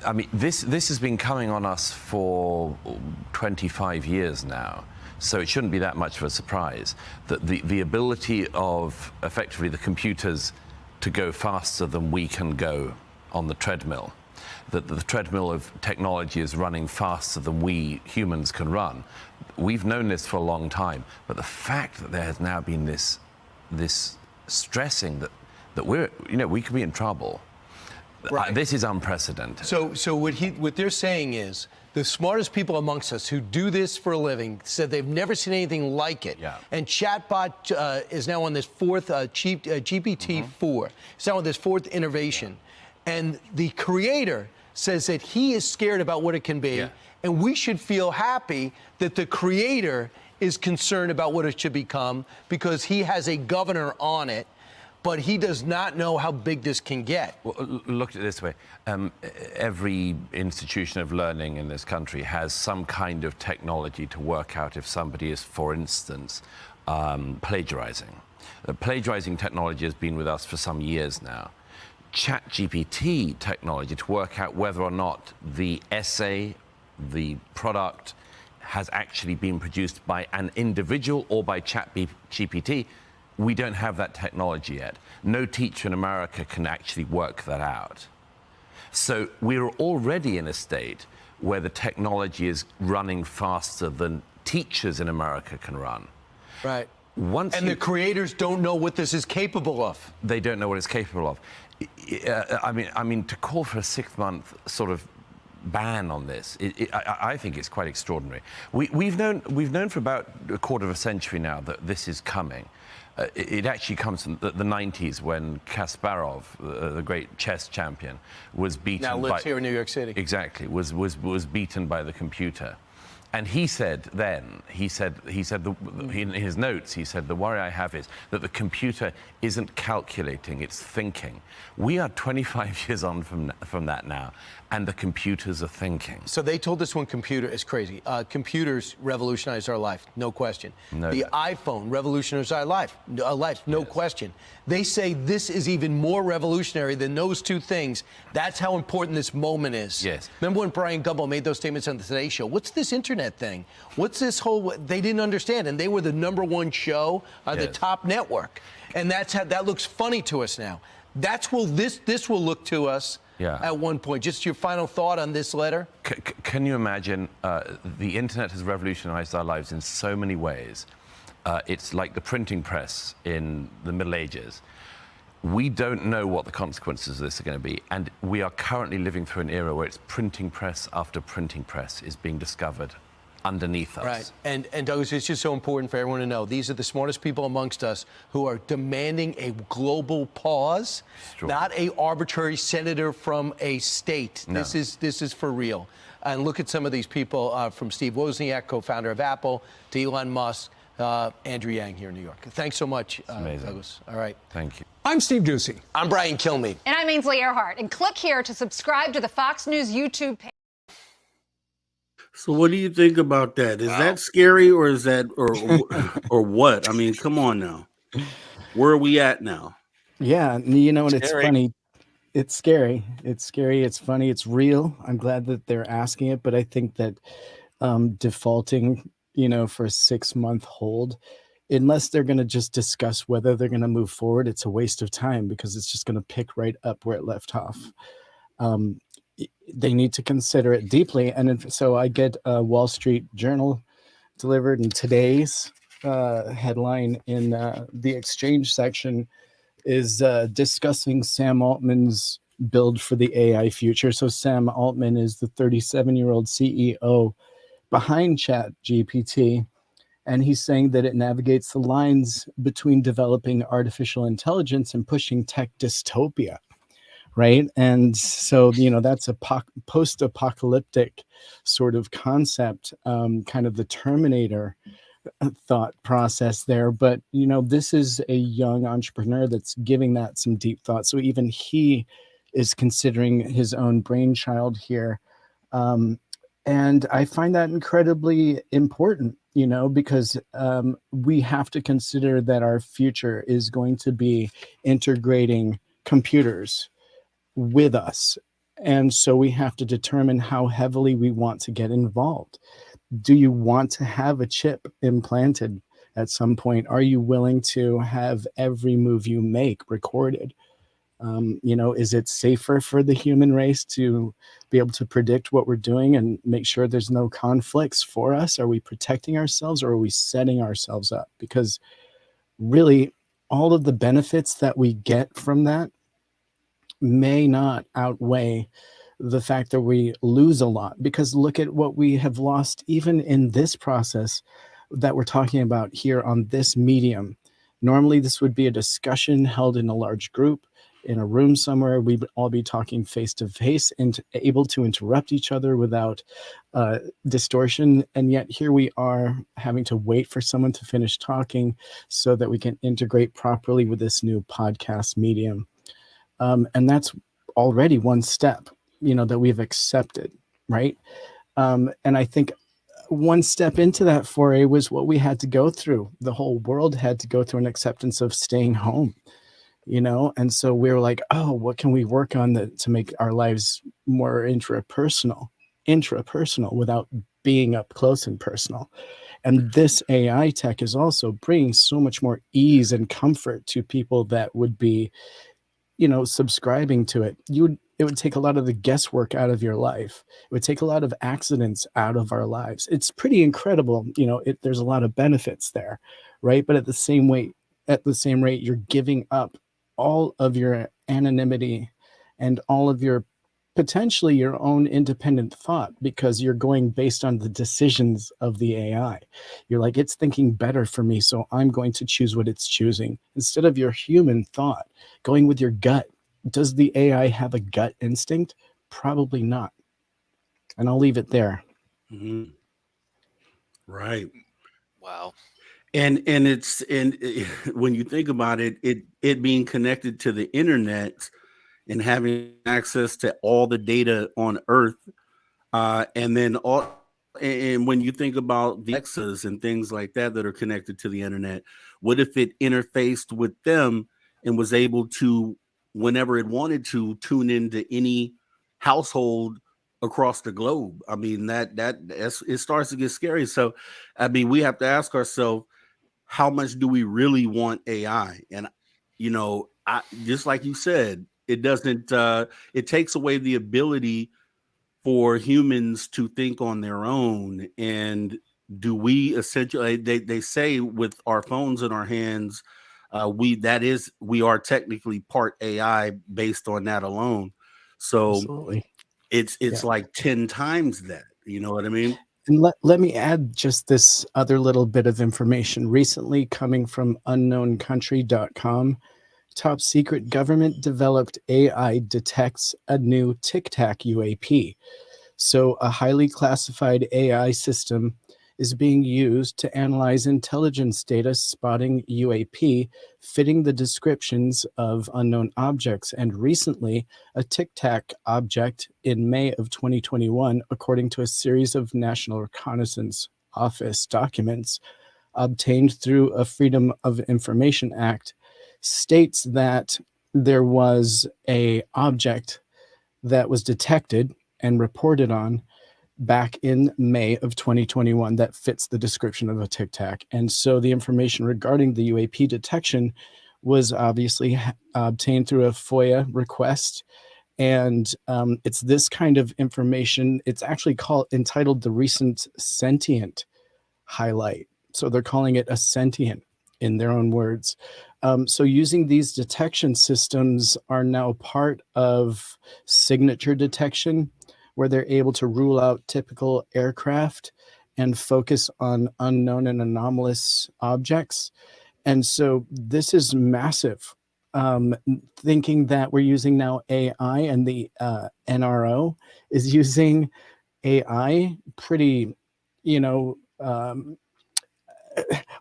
I mean, this has been coming on us for 25 years now. So it shouldn't be that much of a surprise that the ability of effectively the computers to go faster than we can go on the treadmill, that the treadmill of technology is running faster than we humans can run. We've known this for a long time, but the fact that there has now been this stressing that we could be in trouble. Right. This is unprecedented. So what they're saying is the smartest people amongst us who do this for a living said they've never seen anything like it. Yeah. And chatbot is now on this fourth GPT-4. It's now on this fourth innovation. And the creator says that he is scared about what it can be. Yeah. And we should feel happy that the creator is concerned about what it should become because he has a governor on it. But he does not know how big this can get. Well, look at it this way. Every institution of learning in this country has some kind of technology to work out if somebody is, for instance, plagiarizing. Plagiarizing technology has been with us for some years now. ChatGPT technology to work out whether or not the essay, the product, has actually been produced by an individual or by ChatGPT. We don't have that technology yet. No teacher in America can actually work that out. So we're already in a state where the technology is running faster than teachers in America can run. Right. The creators don't know what this is capable of. They don't know what it's capable of. I mean, to call for a 6-month sort of ban on this, I think it's quite extraordinary. We've known for about a quarter of a century now that this is coming. It actually comes from the 90s when Kasparov, the great chess champion, was beaten. Now lives here in New York City. Exactly, was beaten by the computer. And he said then, in his notes, he said, the worry I have is that the computer isn't calculating, it's thinking. We are 25 years on from that now, and the computers are thinking. So they told us when computer is crazy. Computers revolutionized our life, no question. The iPhone revolutionized our life, no question. They say this is even more revolutionary than those two things. That's how important this moment is. Yes. Remember when Brian Gumbel made those statements on the Today Show? What's this internet thing? What's this whole? They didn't understand, and they were the #1 show on the top network, and that looks funny to us now. That's this will look to us. Yeah. At one point. Just your final thought on this letter? Can you imagine? The internet has revolutionized our lives in so many ways. It's like the printing press in the Middle Ages. We don't know what the consequences of this are going to be, and we are currently living through an era where it's printing press after printing press is being discovered underneath us. Right. And Douglas, it's just so important for everyone to know these are the smartest people amongst us who are demanding a global pause, not a arbitrary senator from a state. No. This is for real. And look at some of these people from Steve Wozniak, co-founder of Apple, to Elon Musk, Andrew Yang here in New York. Thanks so much, Douglas. All right. Thank you. I'm Steve Ducey. I'm Brian Kilmeade. And I'm Ainsley Earhart. And click here to subscribe to the Fox News YouTube page. So what do you think about that? Is that scary, or is that or what? I mean, come on now. Where are we at now? Yeah, you know, and it's funny. It's scary. It's scary. It's funny. It's real. I'm glad that they're asking it, but I think that defaulting, for a 6-month hold, unless they're going to just discuss whether they're going to move forward, it's a waste of time because it's just going to pick right up where it left off. They need to consider it deeply. And so I get a Wall Street Journal delivered, and today's headline in the exchange section is discussing Sam Altman's build for the AI future. So Sam Altman is the 37-year-old CEO behind ChatGPT. And he's saying that it navigates the lines between developing artificial intelligence and pushing tech dystopia, right? And so, that's a post-apocalyptic sort of concept, kind of the Terminator thought process there. But, this is a young entrepreneur that's giving that some deep thought. So even he is considering his own brainchild here. And I find that incredibly important, because we have to consider that our future is going to be integrating computers with us. And so we have to determine how heavily we want to get involved. Do you want to have a chip implanted at some point? Are you willing to have every move you make recorded? Is it safer for the human race to be able to predict what we're doing and make sure there's no conflicts for us? Are we protecting ourselves, or are we setting ourselves up? Because really, all of the benefits that we get from that may not outweigh the fact that we lose a lot. Because look at what we have lost even in this process that we're talking about here on this medium. Normally, this would be a discussion held in a large group in a room somewhere. We'd all be talking face to face and able to interrupt each other without distortion. And yet here we are having to wait for someone to finish talking so that we can integrate properly with this new podcast medium. And that's already one step, that we've accepted, right? And I think one step into that foray was what we had to go through. The whole world had to go through an acceptance of staying home, and so we were like, oh, what can we work on to make our lives more intrapersonal without being up close and personal. And this AI tech is also bringing so much more ease and comfort to people that would be subscribing to it. It would take a lot of the guesswork out of your life. It would take a lot of accidents out of our lives. It's pretty incredible. There's a lot of benefits there, right? But at the same rate, you're giving up all of your anonymity and all of your potentially your own independent thought, because you're going based on the decisions of the AI. You're like, it's thinking better for me, so I'm going to choose what it's choosing instead of your human thought, going with your gut. Does the AI have a gut instinct? Probably not. And I'll leave it there. Mm-hmm. Right. Wow. And when you think about it, it being connected to the internet and having access to all the data on Earth, and when you think about the Alexas and things like that that are connected to the internet, what if it interfaced with them and was able to, whenever it wanted to, tune into any household across the globe? I mean, it starts to get scary. So, I mean, we have to ask ourselves, how much do we really want AI? And just like you said, it doesn't. It takes away the ability for humans to think on their own. And do we essentially? They say with our phones in our hands, we are technically part AI based on that alone. So Absolutely. It's like 10 times that. You know what I mean? And let me add just this other little bit of information recently coming from unknowncountry.com. Top secret government developed AI detects a new Tic Tac UAP. So a highly classified AI system is being used to analyze intelligence data spotting UAP, fitting the descriptions of unknown objects. And recently, a Tic Tac object in May of 2021, according to a series of National Reconnaissance Office documents obtained through a Freedom of Information Act, states that there was a object that was detected and reported on back in May of 2021 that fits the description of a Tic Tac. And so the information regarding the UAP detection was obviously obtained through a FOIA request. And it's this kind of information. It's actually entitled the Recent Sentient Highlight. So they're calling it a sentient in their own words. So using these detection systems are now part of signature detection, where they're able to rule out typical aircraft and focus on unknown and anomalous objects. And so this is massive. Thinking that we're using now AI, and the NRO is using AI pretty,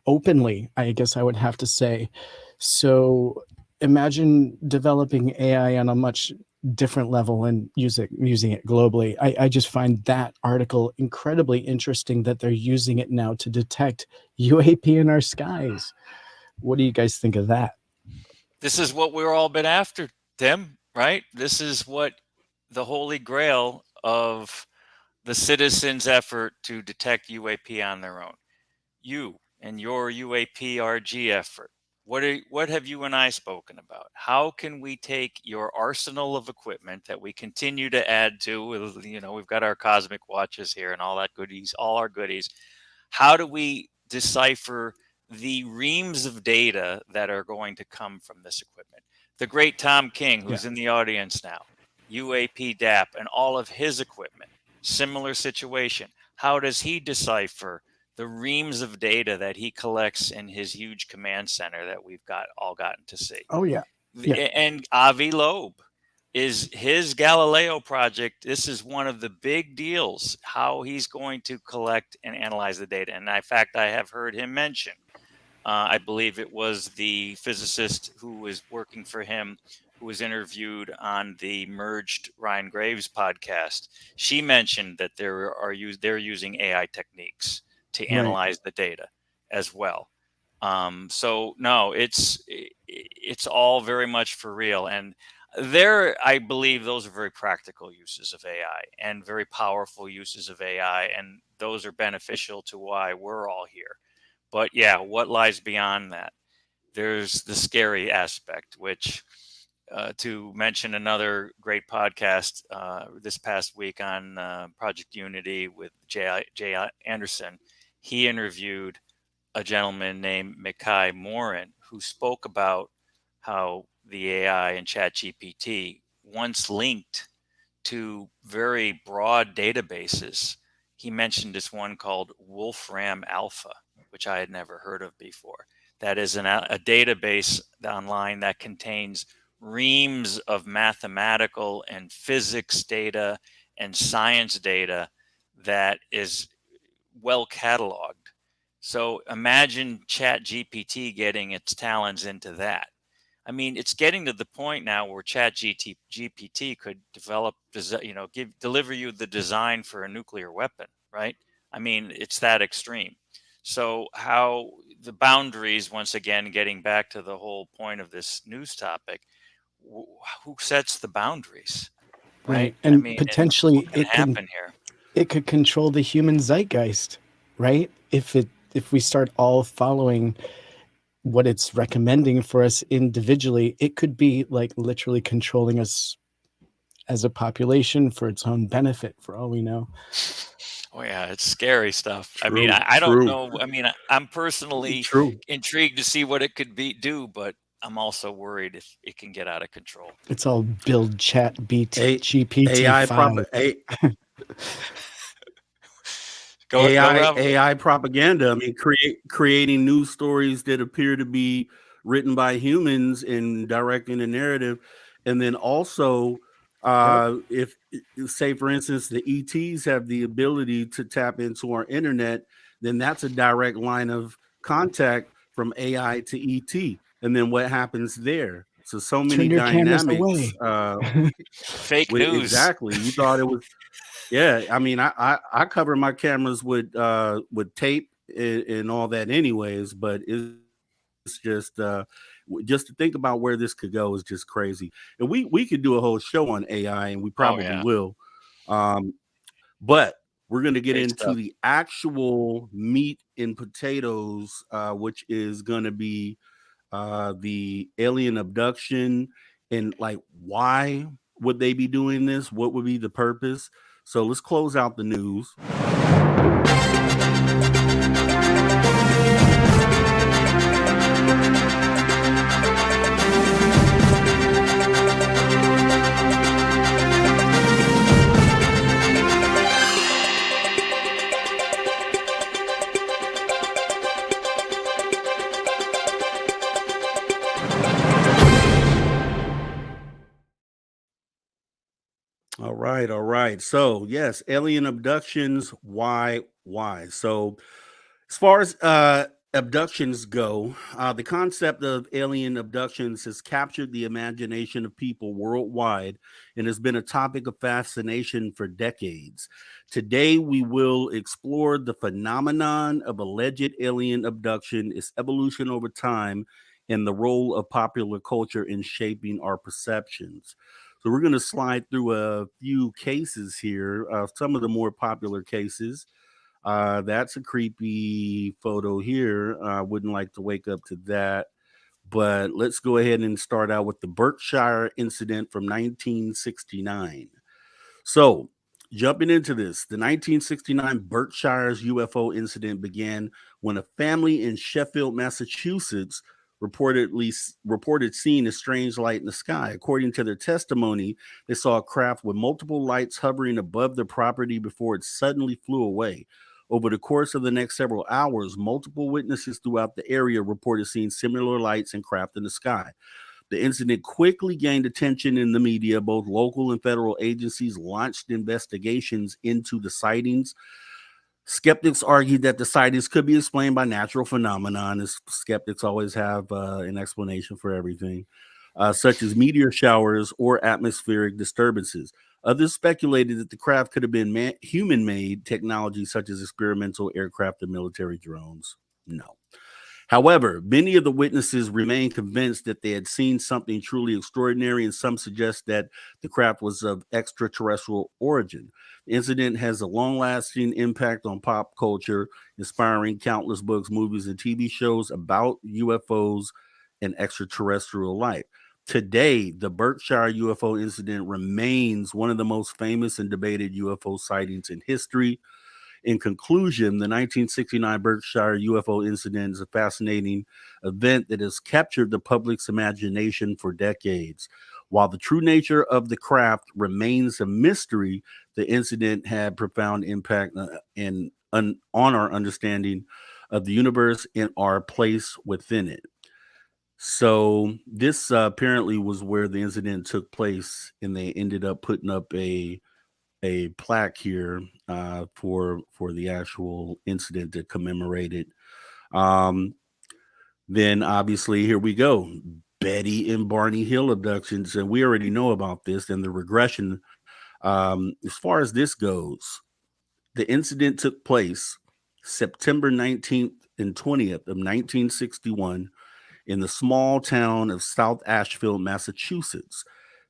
openly, I guess I would have to say. So imagine developing AI on a much different level and using it globally. I just find that article incredibly interesting, that they're using it now to detect UAP in our skies. What do you guys think of that? This is what we've all been after, Tim, right? This is what the holy grail of the citizens' effort to detect UAP on their own. You and your UAP-RG effort. What have you and I spoken about? How can we take your arsenal of equipment that we continue to add to? We've got our cosmic watches here and all that goodies, all our goodies. How do we decipher the reams of data that are going to come from this equipment? The great Tom King, who's in the audience now, UAP DAP and all of his equipment, similar situation. How does he decipher the reams of data that he collects in his huge command center that we've all gotten to see? Oh, yeah. And Avi Loeb is his Galileo project. This is one of the big deals, how he's going to collect and analyze the data. And in fact, I have heard him mention, I believe it was the physicist who was working for him, who was interviewed on the Merged Ryan Graves podcast. She mentioned that they're using AI techniques to analyze the data as well. So no, it's all very much for real. And I believe those are very practical uses of AI and very powerful uses of AI. And those are beneficial to why we're all here. But yeah, what lies beyond that? There's the scary aspect, which to mention another great podcast this past week on Project Unity with Jay Anderson, he interviewed a gentleman named Mikhail Morin, who spoke about how the AI and ChatGPT once linked to very broad databases. He mentioned this one called Wolfram Alpha, which I had never heard of before. That is a database online that contains reams of mathematical and physics data and science data that is well cataloged. So imagine ChatGPT getting its talons into that. I mean, it's getting to the point now where ChatGPT could deliver you the design for a nuclear weapon, right? I mean, it's that extreme. So how the boundaries, once again, getting back to the whole point of this news topic, who sets the boundaries, right? And I mean, potentially what can happen here? It could control the human zeitgeist, right? If we start all following what it's recommending for us individually, it could be like literally controlling us as a population for its own benefit, for all we know. Oh yeah, it's scary stuff. True, I mean, I don't true. know. I mean, I'm personally True. intrigued to see what it could do, but I'm also worried if it can get out of control. It's all build chat GPT AI AI propaganda. I mean, creating news stories that appear to be written by humans and directing the narrative, and then also, if say for instance the ETs have the ability to tap into our internet, then that's a direct line of contact from AI to ET, and then what happens there? So many dynamics. Fake news. Exactly. You thought it was. Yeah, I mean, I cover my cameras with tape and all that, anyways. But it's just to think about where this could go is just crazy. And we could do a whole show on AI, and we probably will. But we're going to get into the actual meat and potatoes, which is going to be the alien abduction, and like why would they be doing this? What would be the purpose? So let's close out the news. right, all right. So yes, alien abductions. Why? So as far as abductions go, the concept of alien abductions has captured the imagination of people worldwide and has been a topic of fascination for decades. Today, we will explore the phenomenon of alleged alien abduction, its evolution over time, and the role of popular culture in shaping our perceptions. So, we're going to slide through a few cases here, some of the more popular cases. That's a creepy photo here. I wouldn't like to wake up to that. But let's go ahead and start out with the Berkshire incident from 1969. So, jumping into this, the 1969 Berkshire's UFO incident began when a family in Sheffield, Massachusetts, reported seeing a strange light in the sky. According to their testimony, they saw a craft with multiple lights hovering above the property before it suddenly flew away. Over the course of the next several hours, multiple witnesses throughout the area reported seeing similar lights and craft in the sky. The incident quickly gained attention in the media. Both local and federal agencies launched investigations into the sightings. Skeptics argued that the sightings could be explained by natural phenomenon, as skeptics always have an explanation for everything, such as meteor showers or atmospheric disturbances. Others speculated that the craft could have been human-made technology, such as experimental aircraft and military drones. No. However, many of the witnesses remained convinced that they had seen something truly extraordinary, and some suggest that the craft was of extraterrestrial origin. The incident has a long-lasting impact on pop culture, inspiring countless books, movies, and TV shows about UFOs and extraterrestrial life. Today, the Berkshire UFO incident remains one of the most famous and debated UFO sightings in history. In conclusion, the 1969 Berkshire UFO incident is a fascinating event that has captured the public's imagination for decades. While the true nature of the craft remains a mystery, the incident had profound impact on our understanding of the universe and our place within it. So this apparently was where the incident took place, and they ended up putting up a plaque here for the actual incident to commemorate it. Um, then obviously here we go, Betty and Barney Hill abductions, and we already know about this and the regression. As far as this goes, the incident took place September 19th and 20th of 1961 in the small town of South Asheville, Massachusetts.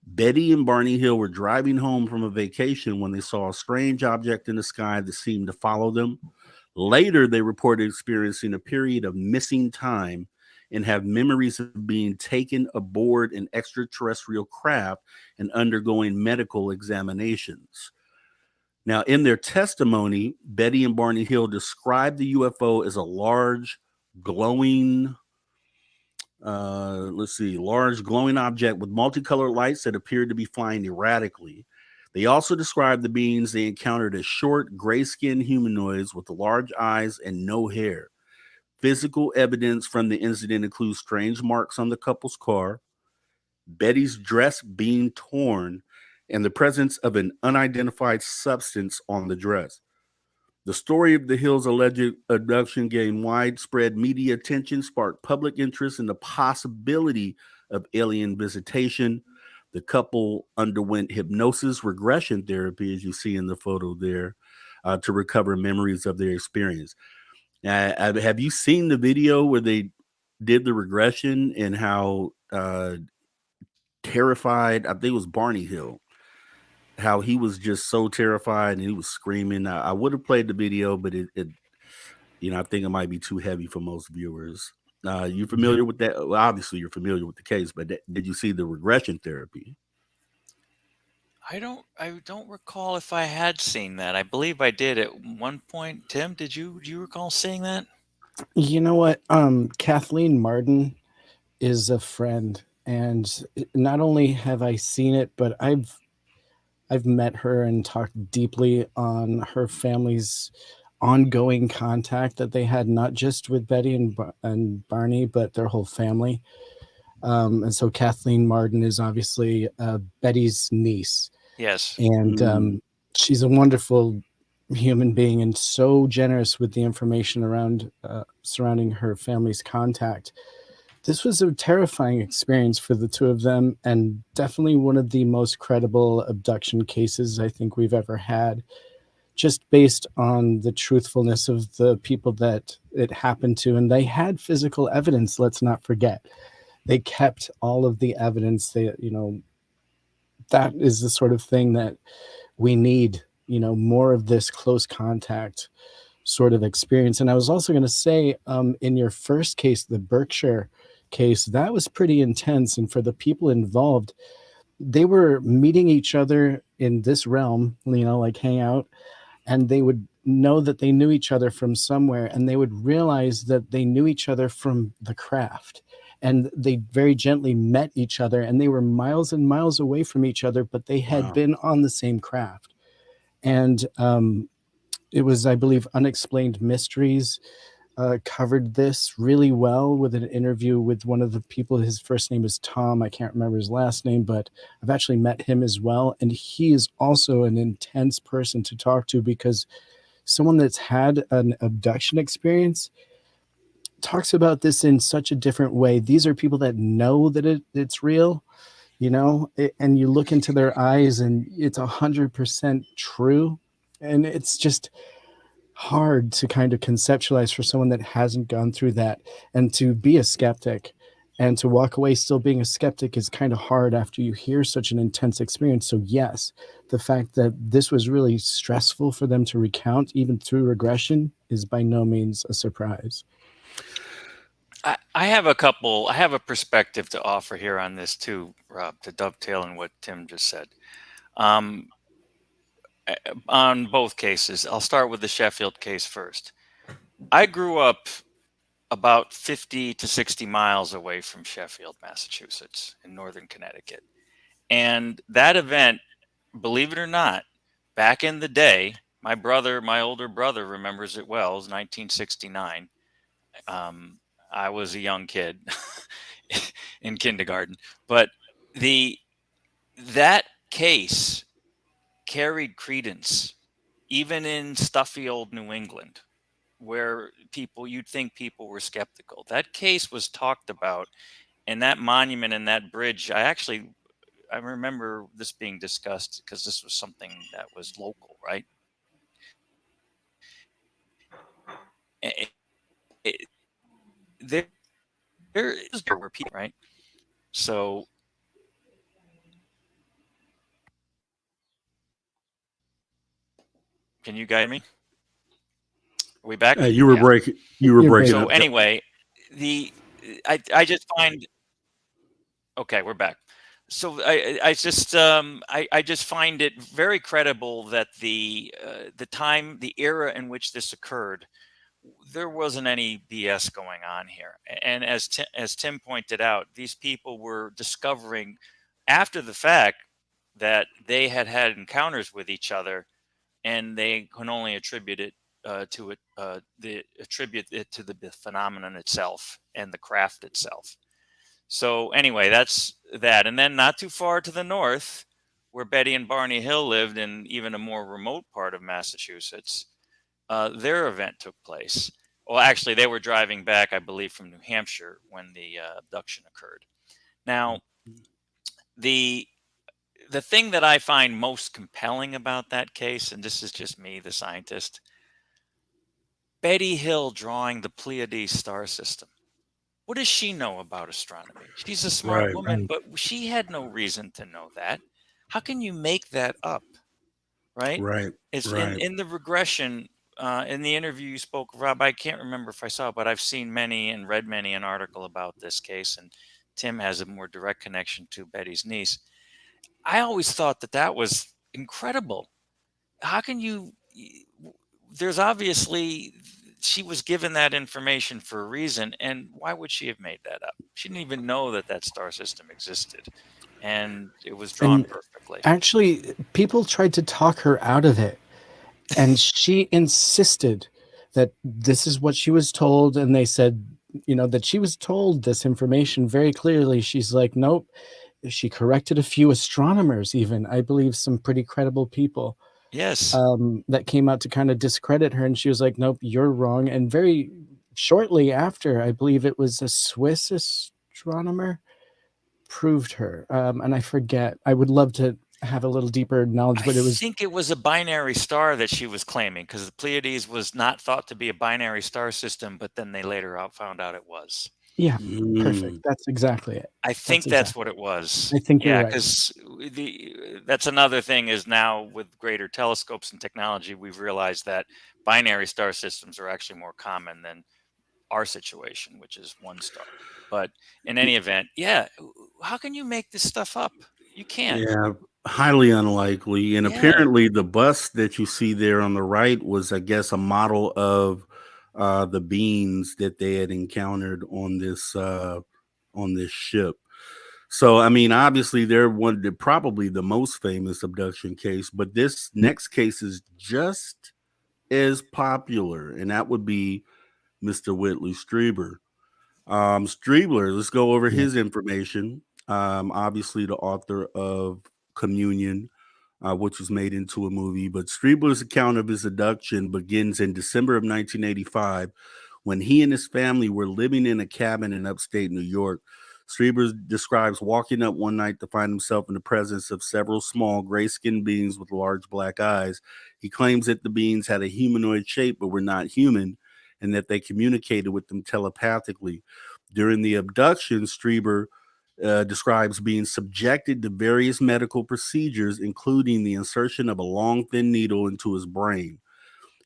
Betty and Barney Hill were driving home from a vacation when they saw a strange object in the sky that seemed to follow them. Later, they reported experiencing a period of missing time and have memories of being taken aboard an extraterrestrial craft and undergoing medical examinations. Now, in their testimony, Betty and Barney Hill described the UFO as a large, glowing large glowing object with multicolored lights that appeared to be flying erratically. They also described the beings they encountered as short, gray-skinned humanoids with large eyes and no hair. Physical evidence from the incident includes strange marks on the couple's car, Betty's dress being torn, and the presence of an unidentified substance on the dress. The story of the Hills' alleged abduction gained widespread media attention, sparked public interest in the possibility of alien visitation. The couple underwent hypnosis regression therapy, as you see in the photo there, to recover memories of their experience. Have you seen the video where they did the regression and how terrified, I think it was Barney Hill, how he was just so terrified and he was screaming. I would have played the video, but it I think it might be too heavy for most viewers. You familiar with that? Well, obviously you're familiar with the case, but did you see the regression therapy? I don't recall if I had seen that. I believe I did at one point. Tim, do you recall seeing that? You know what? Kathleen Marden is a friend, and not only have I seen it, but I've met her and talked deeply on her family's ongoing contact that they had, not just with Betty and Barney, but their whole family. And so Kathleen Marden is obviously Betty's niece. Yes. And she's a wonderful human being and so generous with the information around surrounding her family's contact. This was a terrifying experience for the two of them, and definitely one of the most credible abduction cases I think we've ever had, just based on the truthfulness of the people that it happened to. And they had physical evidence, let's not forget. They kept all of the evidence. That is the sort of thing that we need, more of this close contact sort of experience. And I was also going to say, in your first case, the Berkshire case, that was pretty intense. And for the people involved, they were meeting each other in this realm, like hang out, and they would know that they knew each other from somewhere, and they would realize that they knew each other from the craft. And they very gently met each other, and they were miles and miles away from each other, but they had been on the same craft. And it was, I believe, Unexplained Mysteries covered this really well with an interview with one of the people. His first name is Tom. I can't remember his last name, but I've actually met him as well. And he is also an intense person to talk to, because someone that's had an abduction experience talks about this in such a different way. These are people that know that it's real, and you look into their eyes and it's 100% true. And it's just hard to kind of conceptualize for someone that hasn't gone through that, and to be a skeptic and to walk away still being a skeptic is kind of hard after you hear such an intense experience. So yes, the fact that this was really stressful for them to recount even through regression is by no means a surprise. I have a perspective to offer here on this too, Rob, to dovetail on what Tim just said. On both cases, I'll start with the Sheffield case first. I grew up about 50 to 60 miles away from Sheffield, Massachusetts, in northern Connecticut. And that event, believe it or not, back in the day, my older brother remembers it well. It was 1969. I was a young kid in kindergarten, but that case carried credence even in stuffy old New England, where you'd think people were skeptical. That case was talked about, and that monument and that bridge, I remember this being discussed because this was something that was local, right? There is where people, right? So can you guide me? Are we back? You were breaking. You were breaking. So up. anyway, I just find. Okay, we're back. So I just find it very credible that the era in which this occurred, there wasn't any BS going on here. And as Tim pointed out, these people were discovering after the fact that they had encounters with each other, and they can only attribute it to the phenomenon itself and the craft itself. So anyway, that's that. And then not too far to the north, where Betty and Barney Hill lived in even a more remote part of Massachusetts, their event took place. Well, actually, they were driving back, I believe, from New Hampshire when the abduction occurred. Now, the thing that I find most compelling about that case, and this is just me, the scientist, Betty Hill drawing the Pleiades star system. What does she know about astronomy? She's a smart woman, but she had no reason to know that. How can you make that up? Right? Right. It's right. in the regression, in the interview you spoke, Rob, I can't remember if I saw it, but I've seen many and read many an article about this case, and Tim has a more direct connection to Betty's niece. I always thought that was incredible. How can you, there's obviously, she was given that information for a reason, and why would she have made that up? She didn't even know that star system existed, and it was drawn perfectly. Actually, people tried to talk her out of it, and she insisted that this is what she was told, and they said, that she was told this information very clearly. She's like, nope, she corrected a few astronomers, even, I believe some pretty credible people Yes. that came out to kind of discredit her. And she was like, nope, you're wrong. And very shortly after, I believe it was a Swiss astronomer proved her. And I forget, I would love to have a little deeper knowledge, but I it was, think it was a binary star that she was claiming, because the Pleiades was not thought to be a binary star system, but then they later found out it was. yeah, perfect. Mm. That's exactly it. I think that's what it was. I think you're Yeah, right. because that's another thing is now with greater telescopes and technology, we've realized that binary star systems are actually more common than our situation, which is one star. But in any event, yeah, how can you make this stuff up? You can't. Yeah, highly unlikely. And Yeah. apparently, the bust that you see there on the right was, I guess, a model of the beings that they had encountered on this ship. So, I mean, obviously, they're probably the most famous abduction case, but this next case is just as popular, and that would be Mr. Whitley Strieber. Striebler, let's go over his information. Obviously, the author of Communion, which was made into a movie. But Striebler's account of his abduction begins in December of 1985 when he and his family were living in a cabin in upstate New York. Strieber describes walking up one night to find himself in the presence of several small gray-skinned beings with large black eyes. He claims that the beings had a humanoid shape but were not human, and that they communicated with them telepathically. During the abduction, Strieber describes being subjected to various medical procedures, including the insertion of a long, thin needle into his brain.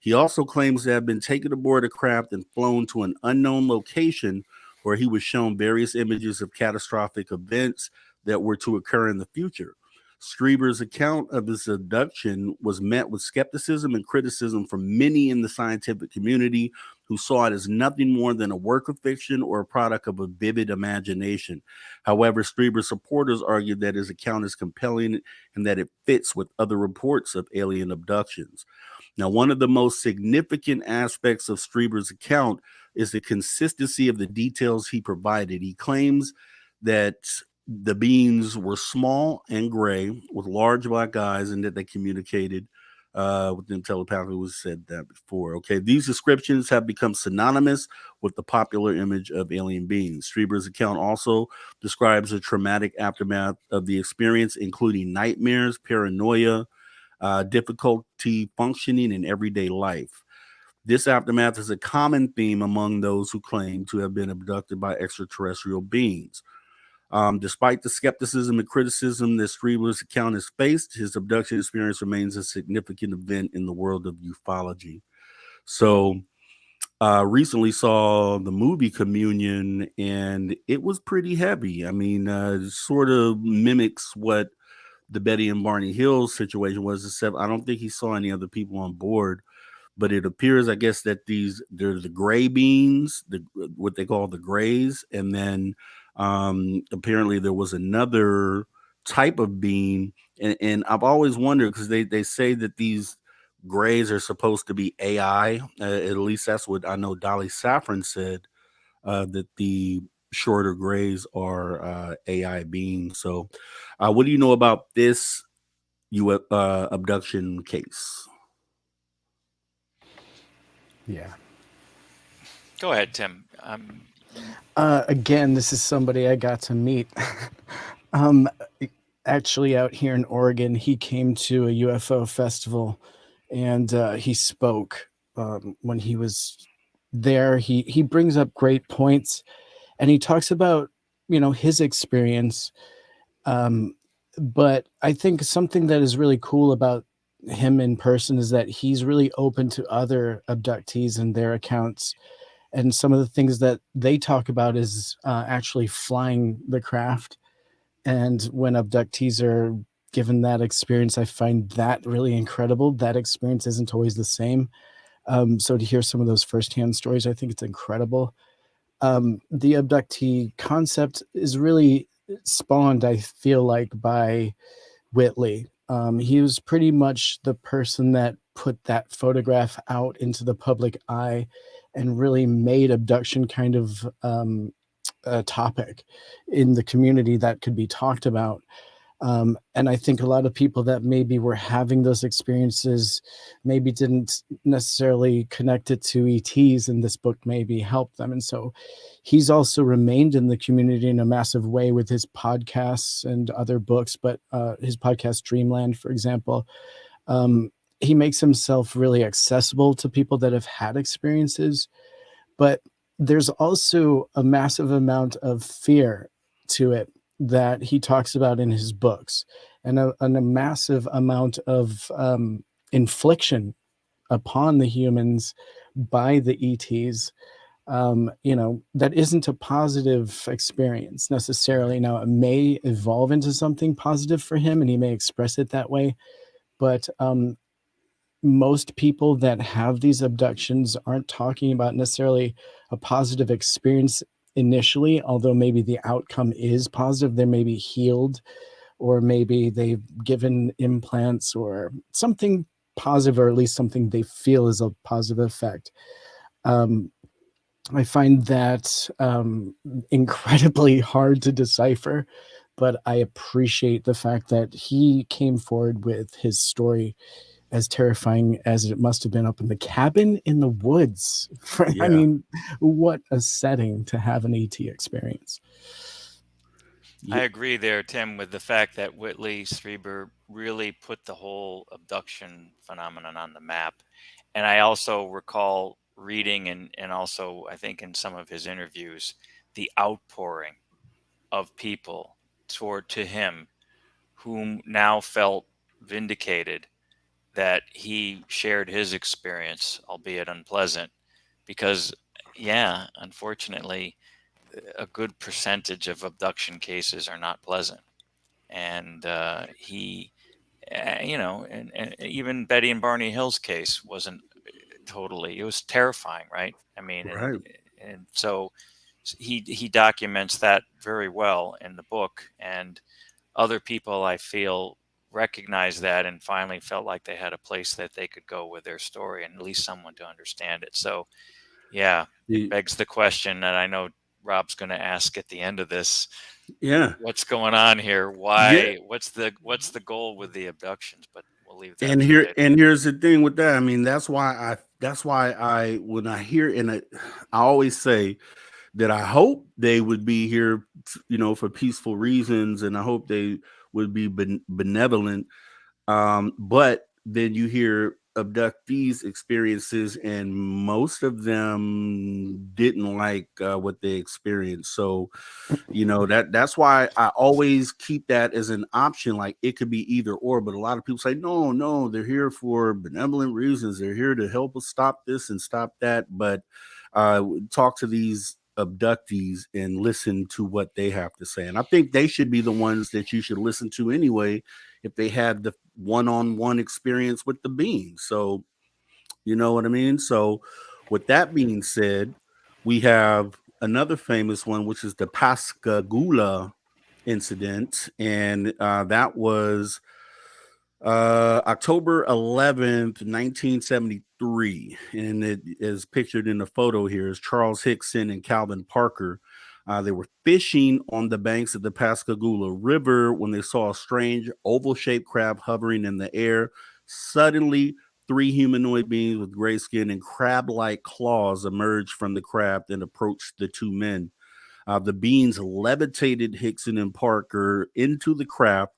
He also claims to have been taken aboard a craft and flown to an unknown location where he was shown various images of catastrophic events that were to occur in the future. Strieber's account of his abduction was met with skepticism and criticism from many in the scientific community, who saw it as nothing more than a work of fiction or a product of a vivid imagination. However, Strieber's supporters argued that his account is compelling and that it fits with other reports of alien abductions. Now, one of the most significant aspects of Strieber's account is the consistency of the details he provided. He claims that the beings were small and gray with large black eyes, and that they communicated with them telepathically. Was said that before. Okay, these descriptions have become synonymous with the popular image of alien beings. Strieber's account also describes a traumatic aftermath of the experience, including nightmares, paranoia, difficulty functioning in everyday life. This aftermath is a common theme among those who claim to have been abducted by extraterrestrial beings. Despite the skepticism and criticism that Strieber's account has faced, his abduction experience remains a significant event in the world of ufology. So, recently saw the movie Communion, and it was pretty heavy. I mean, it sort of mimics what the Betty and Barney Hill situation was, except I don't think he saw any other people on board. But it appears, I guess, that they're the gray beans, what they call the grays, and then apparently there was another type of bean, and I've always wondered, because they say that these grays are supposed to be AI. At least that's what I know. Dolly Saffron said, that the shorter grays are AI beings. So, what do you know about this abduction case? yeah. Go ahead, Tim. Again, this is somebody I got to meet. Actually, out here in Oregon, he came to a UFO festival, and he spoke when he was there. He brings up great points, and he talks about his experience. But I think something that is really cool about him in person is that he's really open to other abductees and their accounts. And some of the things that they talk about is actually flying the craft. And when abductees are given that experience, I find that really incredible. That experience isn't always the same. So to hear some of those firsthand stories, I think it's incredible. The abductee concept is really spawned, I feel like, by Whitley. He was pretty much the person that put that photograph out into the public eye and really made abduction kind of a topic in the community that could be talked about. And I think a lot of people that maybe were having those experiences maybe didn't necessarily connect it to ETs, and this book maybe helped them. And so he's also remained in the community in a massive way with his podcasts and other books, but his podcast Dreamland, for example, he makes himself really accessible to people that have had experiences. But there's also a massive amount of fear to it that he talks about in his books, and a massive amount of infliction upon the humans by the ETs, that isn't a positive experience necessarily. Now, it may evolve into something positive for him, and he may express it that way, but most people that have these abductions aren't talking about necessarily a positive experience initially, although maybe the outcome is positive. They may be healed, or maybe they've given implants or something positive, or at least something they feel is a positive effect. I find that incredibly hard to decipher, but I appreciate the fact that he came forward with his story, as terrifying as it must have been up in the cabin in the woods. I mean, what a setting to have an ET experience. I agree there, Tim, with the fact that Whitley Strieber really put the whole abduction phenomenon on the map. And I also recall reading and also, I think, in some of his interviews, the outpouring of people to him whom now felt vindicated that he shared his experience, albeit unpleasant, because, yeah, unfortunately, a good percentage of abduction cases are not pleasant. And and even Betty and Barney Hill's case wasn't totally, it was terrifying, right? I mean, Right. and so he documents that very well in the book, and other people, I feel, recognized that and finally felt like they had a place that they could go with their story, and at least someone to understand it. So, yeah, it begs the question that I know Rob's going to ask at the end of this. Yeah. What's going on here? Why? What's the goal with the abductions? But we'll leave that. And for here later. and here's the thing with that. I mean, that's why I when I hear I always say that I hope they would be here, for peaceful reasons, and I hope they would be benevolent. But then you hear abductees' experiences, and most of them didn't like what they experienced. So, that's why I always keep that as an option. Like, it could be either or, but a lot of people say, no, they're here for benevolent reasons. They're here to help us stop this and stop that. But talk to these abductees and listen to what they have to say. And I think they should be the ones that you should listen to anyway, if they had the one-on-one experience with the being. So, you know what I mean? So, with that being said, we have another famous one, which is the Pascagoula incident. And that was October 11th, 1973. And it is pictured in the photo here is Charles Hickson and Calvin Parker. They were fishing on the banks of the Pascagoula River when they saw a strange oval-shaped crab hovering in the air. Suddenly, three humanoid beings with gray skin and crab-like claws emerged from the craft and approached the two men. The beings levitated Hickson and Parker into the craft,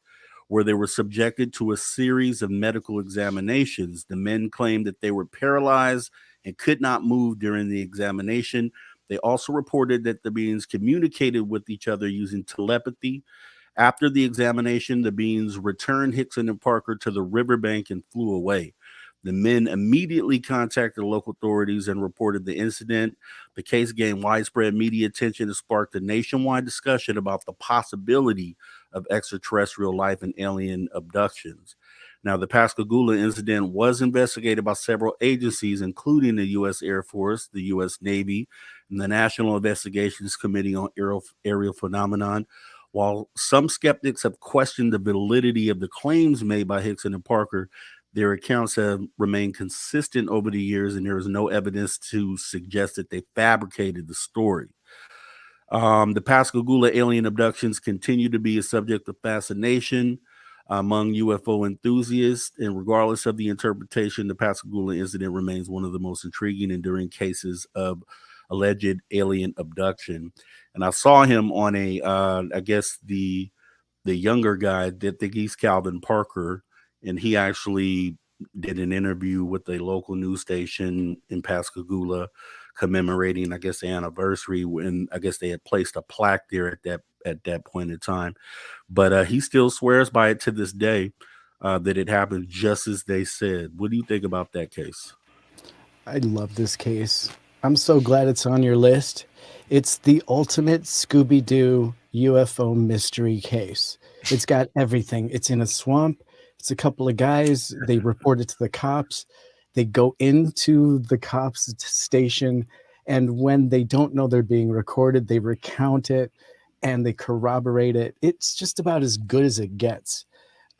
where they were subjected to a series of medical examinations. The men claimed that they were paralyzed and could not move during the examination. They also reported that the beings communicated with each other using telepathy. After the examination, the beings returned Hickson and Parker to the riverbank and flew away. The men immediately contacted local authorities and reported the incident. The case gained widespread media attention and sparked a nationwide discussion about the possibility of extraterrestrial life and alien abductions. Now, the Pascagoula incident was investigated by several agencies, including the U.S. Air Force, the U.S. Navy, and the National Investigations Committee on Aerial Phenomenon. While some skeptics have questioned the validity of the claims made by Hickson and Parker, their accounts have remained consistent over the years, and there is no evidence to suggest that they fabricated the story. The Pascagoula alien abductions continue to be a subject of fascination among UFO enthusiasts, and regardless of the interpretation, the Pascagoula incident remains one of the most intriguing and enduring cases of alleged alien abduction. And I saw him on I guess the younger guy that think he's Calvin Parker, and he actually did an interview with a local news station in Pascagoula commemorating, I guess, the anniversary when I guess they had placed a plaque there at that point in time. But he still swears by it to this day that it happened just as they said. What do you think about that case? I love this case. I'm so glad it's on your list. It's the ultimate Scooby Doo UFO mystery case. It's got everything. It's in a swamp. It's a couple of guys. They report it to the cops. They go into the cops' station. And when they don't know they're being recorded, they recount it and they corroborate it. It's just about as good as it gets.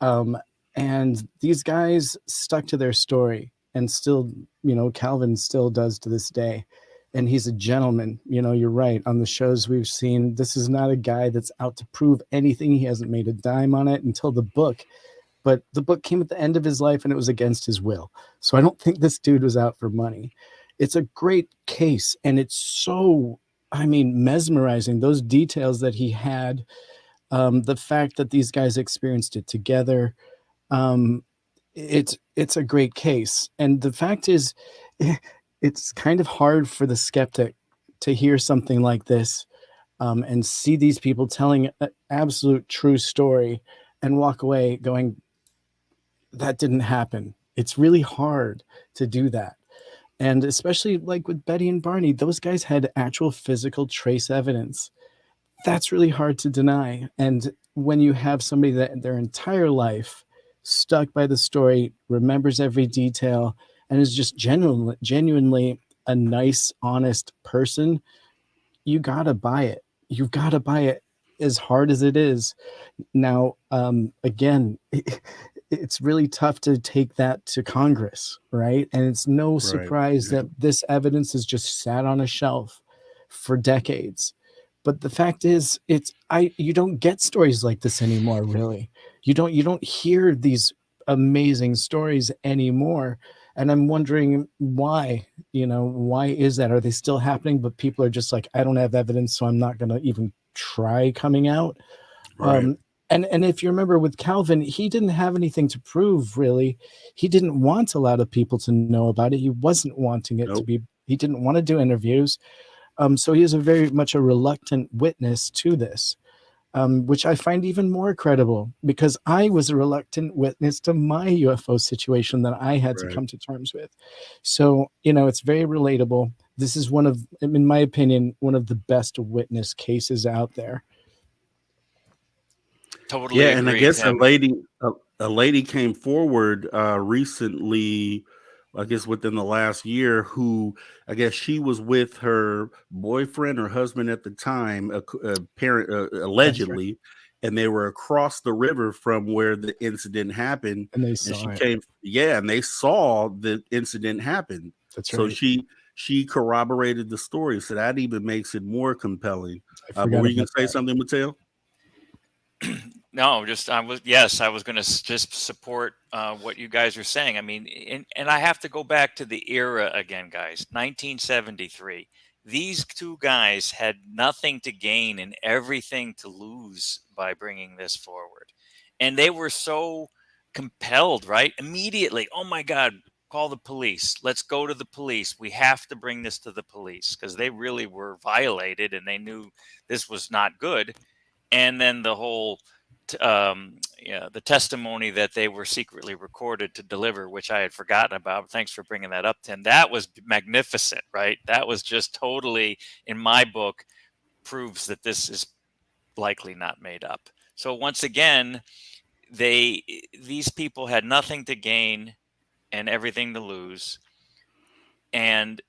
And these guys stuck to their story, and still, Calvin still does to this day. And he's a gentleman. You're right. On the shows we've seen, this is not a guy that's out to prove anything. He hasn't made a dime on it until the book. But the book came at the end of his life and it was against his will. So I don't think this dude was out for money. It's a great case. And it's so, mesmerizing. Those details that he had, the fact that these guys experienced it together. It's a great case. And the fact is, it's kind of hard for the skeptic to hear something like this and see these people telling an absolute true story and walk away going, that didn't happen. It's really hard to do that. And especially like with Betty and Barney, those guys had actual physical trace evidence. That's really hard to deny. And when you have somebody that their entire life stuck by the story, remembers every detail, and is just genuinely a nice, honest person, you gotta buy it. You've got to buy it, as hard as it is. Now, again, it's really tough to take that to Congress, right? And it's no surprise that this evidence has just sat on a shelf for decades. But the fact is, you don't get stories like this anymore, really. You don't hear these amazing stories anymore. And I'm wondering why. Why is that? Are they still happening? But people are just like, I don't have evidence, so I'm not going to even try coming out. Right. And if you remember with Calvin, he didn't have anything to prove, really. He didn't want a lot of people to know about it. He wasn't wanting it to be, he didn't want to do interviews. So he is very much a reluctant witness to this, which I find even more credible because I was a reluctant witness to my UFO situation that I had to come to terms with. So, it's very relatable. This is one of, in my opinion, one of the best witness cases out there. Totally agree, and I guess Tim. a lady came forward recently, I guess within the last year, who I guess she was with her boyfriend or husband at the time, a parent allegedly, and they were across the river from where the incident happened, and they she saw it. came, and they saw the incident happen. That's So right. she corroborated the story, so that even makes it more compelling. I But were you forgot gonna about say that. something, Mateo? No, I was going to just support what you guys are saying. I mean, and I have to go back to the era again, guys. 1973. These two guys had nothing to gain and everything to lose by bringing this forward. And they were so compelled, right? Immediately, oh my God, call the police. Let's go to the police. We have to bring this to the police because they really were violated and they knew this was not good. And then the whole the testimony that they were secretly recorded to deliver, which I had forgotten about. Thanks for bringing that up, Tim. That was magnificent, right? That was just totally, in my book, proves that this is likely not made up. So once again, these people had nothing to gain and everything to lose. And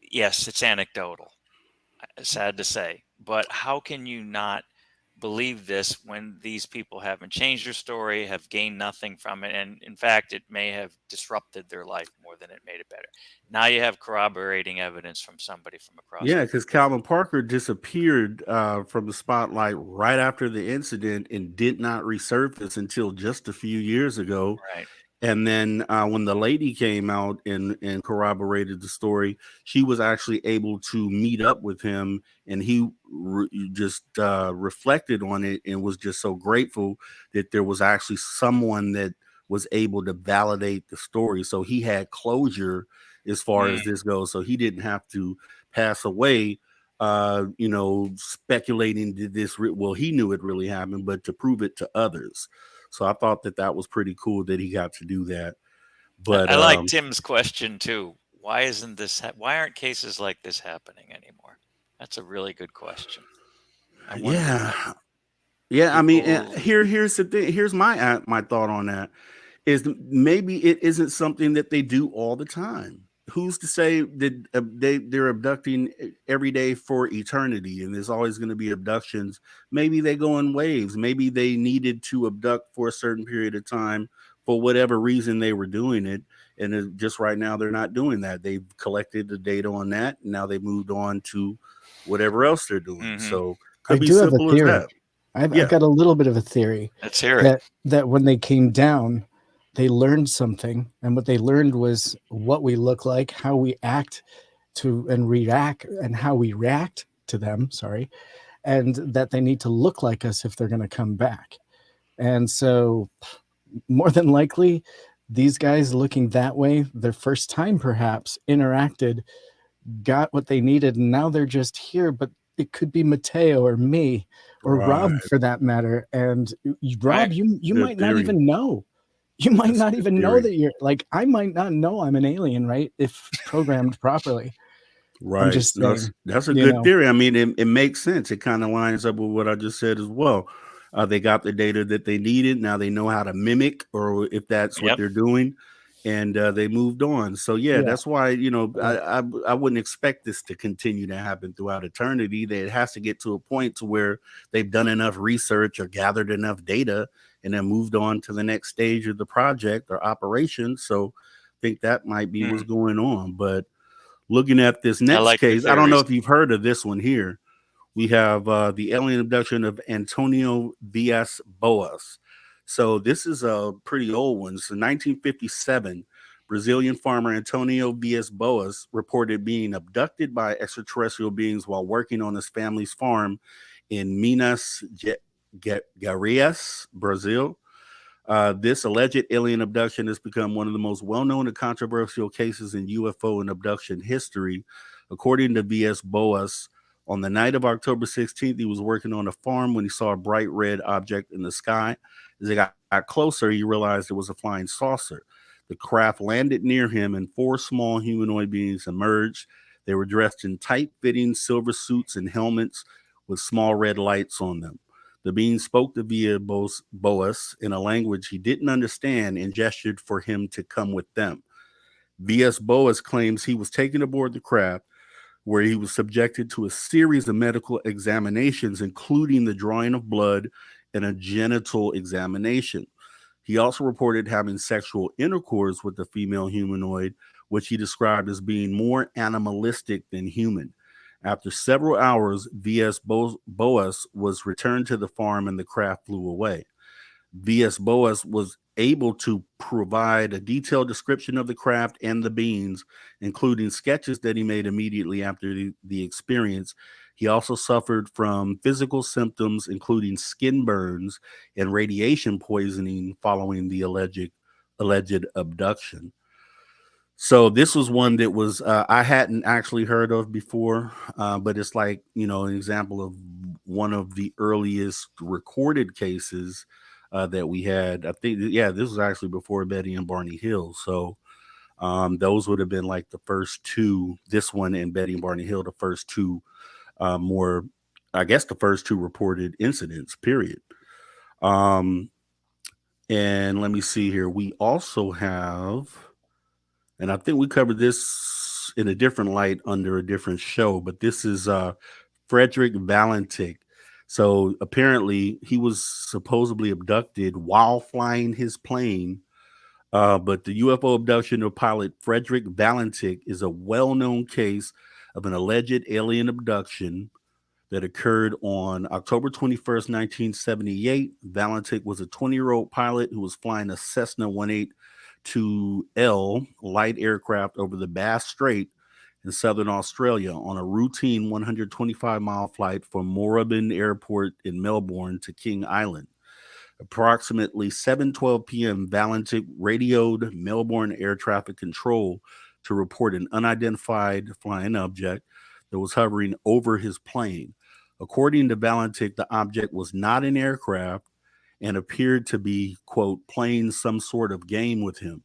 yes, it's anecdotal, sad to say, but how can you not believe this when these people haven't changed their story, have gained nothing from it, and in fact, it may have disrupted their life more than it made it better. Now you have corroborating evidence from somebody from across Yeah, the because Calvin Parker disappeared from the spotlight right after the incident and did not resurface until just a few years ago. right. And then when the lady came out and corroborated the story, she was actually able to meet up with him, and he just reflected on it and was just so grateful that there was actually someone that was able to validate the story. So he had closure as far as this goes. So he didn't have to pass away, speculating did this. Well, he knew it really happened, but to prove it to others. So I thought that was pretty cool that he got to do that. But I like Tim's question too. Why isn't this? Why aren't cases like this happening anymore? That's a really good question. I wonder. Yeah. I mean, People- here's the thing. Here's my thought on that is maybe it isn't something that they do all the time. Who's to say that they're abducting every day for eternity, and there's always going to be abductions? Maybe they go in waves. Maybe they needed to abduct for a certain period of time for whatever reason they were doing it, and just right now they're not doing that. They've collected the data on that, and now they moved on to whatever else they're doing. So I could be do have a simple as theory. that. I've got a little bit of a theory. Let's hear it. That when they came down, they learned something, and what they learned was what we look like, how we act to and react, and how we react to them. Sorry, and that they need to look like us if they're going to come back. And so, more than likely, these guys looking that way, their first time perhaps interacted, got what they needed, and now they're just here. But it could be Mateo or me or Rob for that matter. And Rob, you might not even know. You might not even know that you're like, I might not know I'm an alien, right? If programmed properly. Right. I'm just saying, that's a good theory. I mean, it makes sense. It kind of lines up with what I just said as well. They got the data that they needed. Now they know how to mimic, or if that's what they're doing, and they moved on. So that's why I wouldn't expect this to continue to happen throughout eternity. That it has to get to a point to where they've done enough research or gathered enough data, and then moved on to the next stage of the project or operation. So I think that might be what's going on. But looking at this next case, I don't know if you've heard of this one here. We have the alien abduction of Antonio V.S. Boas. So this is a pretty old one. So 1957, Brazilian farmer Antonio V.S. Boas reported being abducted by extraterrestrial beings while working on his family's farm in Minas Gerais, Brazil. This alleged alien abduction has become one of the most well-known and controversial cases in UFO and abduction history. According to V.S. Boas, on the night of October 16th, he was working on a farm when he saw a bright red object in the sky. As he got closer, he realized it was a flying saucer. The craft landed near him, and 4 small humanoid beings emerged. They were dressed in tight-fitting silver suits and helmets with small red lights on them. The beings spoke to V.S. Boas in a language he didn't understand and gestured for him to come with them. V.S. Boas claims he was taken aboard the craft, where he was subjected to a series of medical examinations, including the drawing of blood and a genital examination. He also reported having sexual intercourse with the female humanoid, which he described as being more animalistic than human. After several hours, V.S. Boas was returned to the farm and the craft flew away. V.S. Boas was able to provide a detailed description of the craft and the beings, including sketches that he made immediately after the experience. He also suffered from physical symptoms, including skin burns and radiation poisoning following the alleged abduction. So this was one that was I hadn't actually heard of before, but it's like, an example of one of the earliest recorded cases that we had. I think, this was actually before Betty and Barney Hill. So those would have been like the first two, this one and Betty and Barney Hill, the first two the first two reported incidents, period. And let me see here. We also have, and I think we covered this in a different light under a different show, but this is Frederick Valentik. So apparently, he was supposedly abducted while flying his plane. But the UFO abduction of pilot Frederick Valentik is a well-known case of an alleged alien abduction that occurred on October 21st, 1978. Valentik was a 20-year-old pilot who was flying a Cessna 182L light aircraft over the Bass Strait in southern Australia on a routine 125-mile flight from Moorabbin Airport in Melbourne to King Island. Approximately 7:12 p.m., Valentik radioed Melbourne Air Traffic Control to report an unidentified flying object that was hovering over his plane. According to Valentik, the object was not an aircraft and appeared to be, quote, playing some sort of game with him.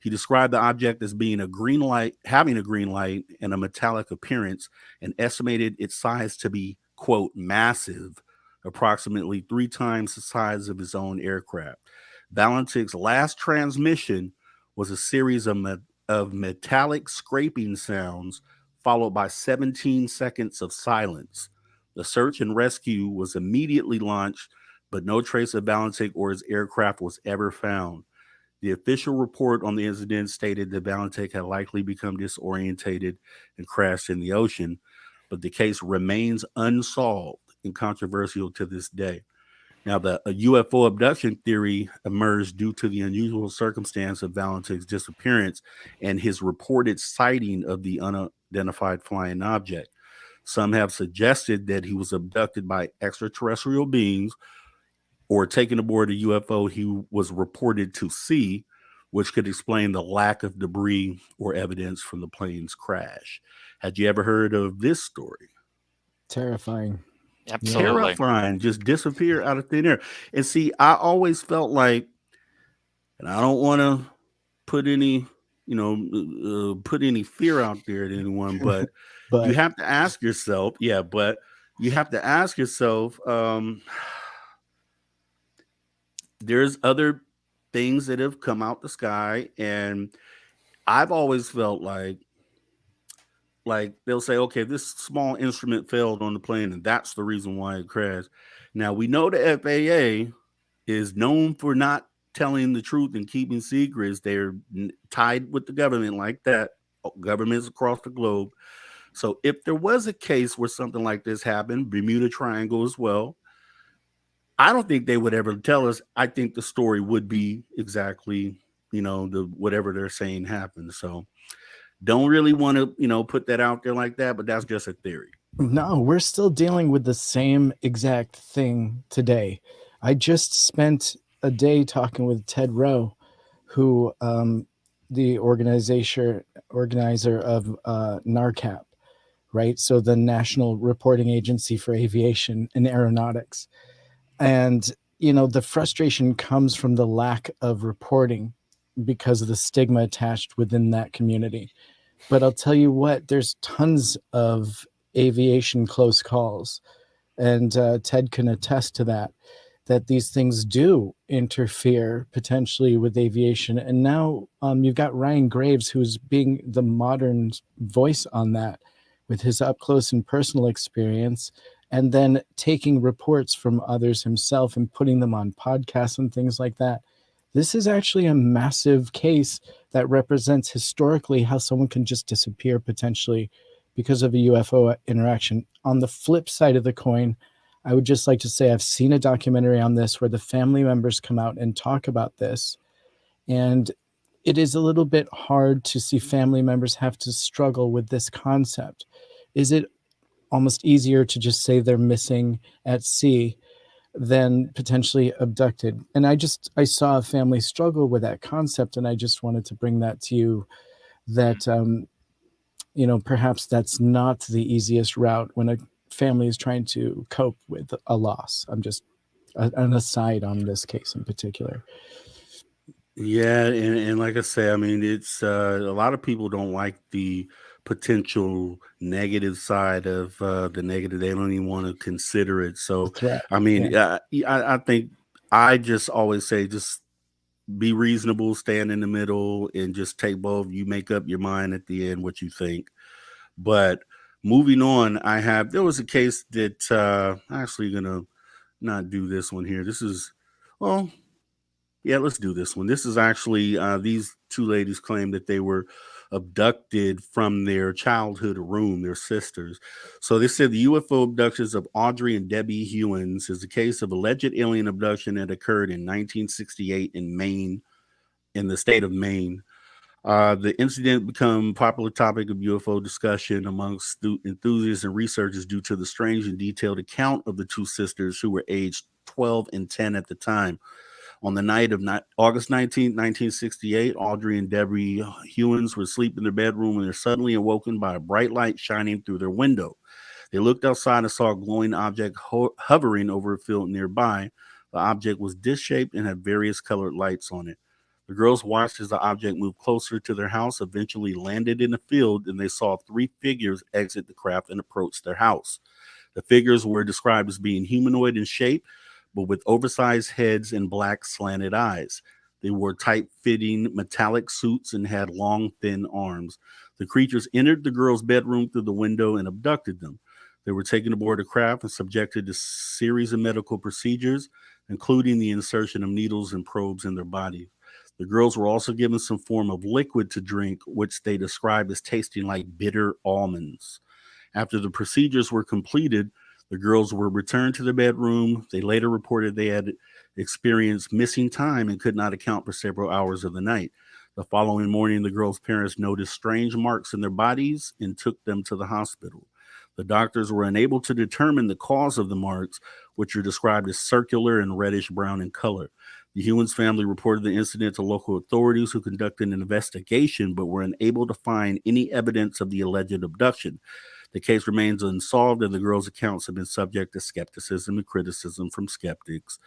He described the object as being having a green light and a metallic appearance, and estimated its size to be, quote, massive, approximately 3 times the size of his own aircraft. Valentik's last transmission was a series of metallic scraping sounds, followed by 17 seconds of silence. The search and rescue was immediately launched, but no trace of Valentik or his aircraft was ever found. The official report on the incident stated that Valentik had likely become disorientated and crashed in the ocean, but the case remains unsolved and controversial to this day. Now, the UFO abduction theory emerged due to the unusual circumstance of Valentik's disappearance and his reported sighting of the unidentified flying object. Some have suggested that he was abducted by extraterrestrial beings or taken aboard a UFO he was reported to see, which could explain the lack of debris or evidence from the plane's crash. Had you ever heard of this story? Terrifying. Absolutely. Terrifying, just disappear out of thin air. And see, I always felt like, and I don't want to put any, put any fear out there to anyone, but, But you have to ask yourself, there's other things that have come out the sky, and I've always felt like they'll say, okay, this small instrument failed on the plane, and that's the reason why it crashed. Now we know the FAA is known for not telling the truth and keeping secrets. They're tied with the government like that, governments across the globe. So if there was a case where something like this happened, Bermuda Triangle as well, I don't think they would ever tell us. I think the story would be exactly, the whatever they're saying happened. So don't really want to, put that out there like that, but that's just a theory. no, we're still dealing with the same exact thing today. I just spent a day talking with Ted Rowe, who the organizer of NARCAP, right? So the National Reporting Agency for Aviation and Aeronautics. And, the frustration comes from the lack of reporting because of the stigma attached within that community. But I'll tell you what, there's tons of aviation close calls. And Ted can attest to that these things do interfere potentially with aviation. And now you've got Ryan Graves, who's being the modern voice on that with his up close and personal experience, and then taking reports from others himself and putting them on podcasts and things like that. This is actually a massive case that represents historically how someone can just disappear potentially because of a UFO interaction. On the flip side of the coin, I would just like to say I've seen a documentary on this where the family members come out and talk about this. And it is a little bit hard to see family members have to struggle with this concept. Is it almost easier to just say they're missing at sea than potentially abducted? And I saw a family struggle with that concept, and I just wanted to bring that to you, that perhaps that's not the easiest route when a family is trying to cope with a loss. I'm just an aside on this case in particular. Yeah, and like I say, I mean, it's a lot of people don't like the potential negative side of the negative. They don't even want to consider it. So, Threat. I mean, I think I just always say just be reasonable, stand in the middle, and just take both. You make up your mind at the end what you think. But Moving on, there was a case that I'm actually gonna not do this one here. This is, well, yeah, let's do this one. This is actually these two ladies claim that they were abducted from their childhood room, their sisters. So they said the UFO abductions of Audrey and Debbie Hewins is a case of alleged alien abduction that occurred in 1968 in Maine, in the state of Maine. The incident became popular topic of UFO discussion amongst enthusiasts and researchers due to the strange and detailed account of the two sisters who were aged 12 and 10 at the time. On the night of August 19th, 1968, Audrey and Debbie Hewins were asleep in their bedroom when they're suddenly awoken by a bright light shining through their window. They looked outside and saw a glowing object hovering over a field nearby. The object was disc-shaped and had various colored lights on it. The girls watched as the object moved closer to their house, eventually landed in a field, and they saw three figures exit the craft and approach their house. The figures were described as being humanoid in shape, but with oversized heads and black slanted eyes. They wore tight-fitting metallic suits and had long, thin arms. The creatures entered the girls' bedroom through the window and abducted them. They were taken aboard the craft and subjected to a series of medical procedures, including the insertion of needles and probes in their bodies. The girls were also given some form of liquid to drink, which they described as tasting like bitter almonds. After the procedures were completed, the girls were returned to their bedroom. They later reported they had experienced missing time and could not account for several hours of the night. The following morning, the girls' parents noticed strange marks in their bodies and took them to the hospital. The doctors were unable to determine the cause of the marks, which are described as circular and reddish brown in color. The Hewins family reported the incident to local authorities, who conducted an investigation but were unable to find any evidence of the alleged abduction. The case remains unsolved, and the girls' accounts have been subject to skepticism and criticism from skeptics.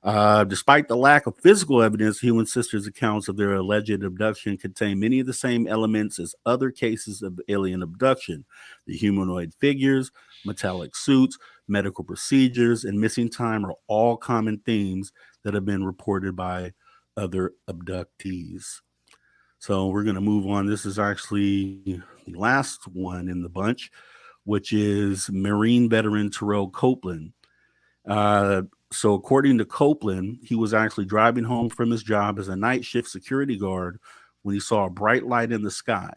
Despite the lack of physical evidence, Hewan sisters' accounts of their alleged abduction contain many of the same elements as other cases of alien abduction. The humanoid figures, metallic suits, medical procedures, and missing time are all common themes that have been reported by other abductees. So we're going to move on. This is actually the last one in the bunch, which is Marine veteran Terrell Copeland. So according to Copeland, he was actually driving home from his job as a night shift security guard when he saw a bright light in the sky.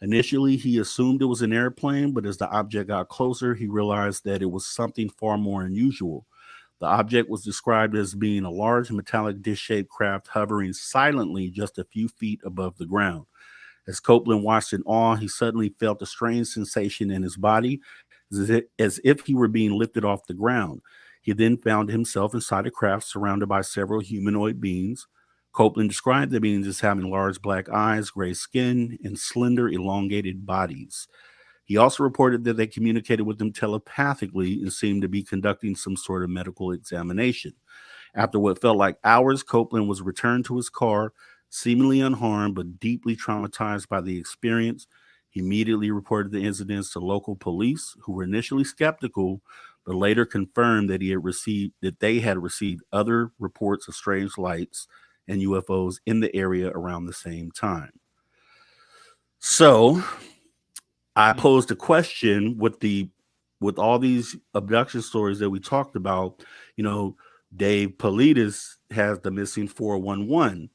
Initially, he assumed it was an airplane, but as the object got closer, he realized that it was something far more unusual. The object was described as being a large metallic dish-shaped craft hovering silently just a few feet above the ground. As Copeland watched in awe, he suddenly felt a strange sensation in his body, as if he were being lifted off the ground. He then found himself inside a craft surrounded by several humanoid beings. Copeland described the beings as having large black eyes, gray skin, and slender, elongated bodies. He also reported that they communicated with him telepathically and seemed to be conducting some sort of medical examination. After what felt like hours, Copeland was returned to his car, seemingly unharmed but deeply traumatized by the experience. He immediately reported the incidents to local police, who were initially skeptical, but later confirmed that they had received other reports of strange lights and UFOs in the area around the same time. So I posed a question with all these abduction stories that we talked about. Dave Politis has the missing 411,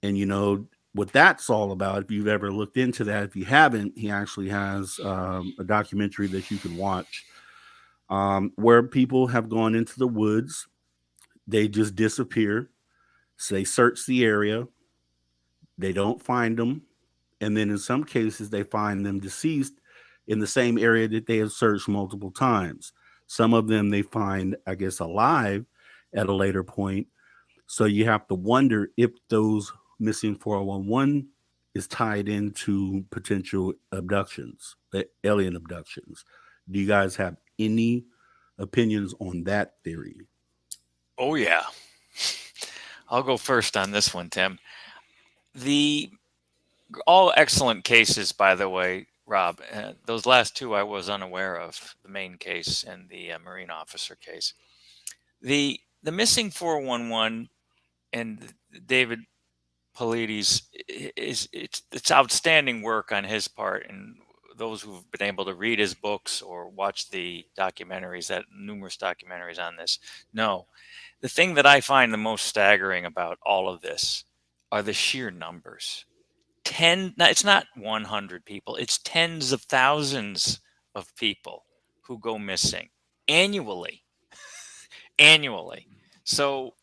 and what that's all about. If you've ever looked into that, if you haven't, he actually has a documentary that you can watch, where people have gone into the woods. They just disappear. So they search the area. They don't find them. And then in some cases, they find them deceased in the same area that they have searched multiple times. Some of them they find, I guess, alive at a later point. So you have to wonder if those missing 411 is tied into potential abductions, alien abductions. Do you guys have any opinions on that theory? Oh, yeah. I'll go first on this one, Tim. All excellent cases, by the way, Rob. Those last two I was unaware of, the main case and the Marine officer case. The missing 411 and David Politis it's outstanding work on his part, and those who've been able to read his books or watch the documentaries, that numerous documentaries on this, know the thing that I find the most staggering about all of this are the sheer numbers. It's not 100 people, it's tens of thousands of people who go missing annually. Annually. So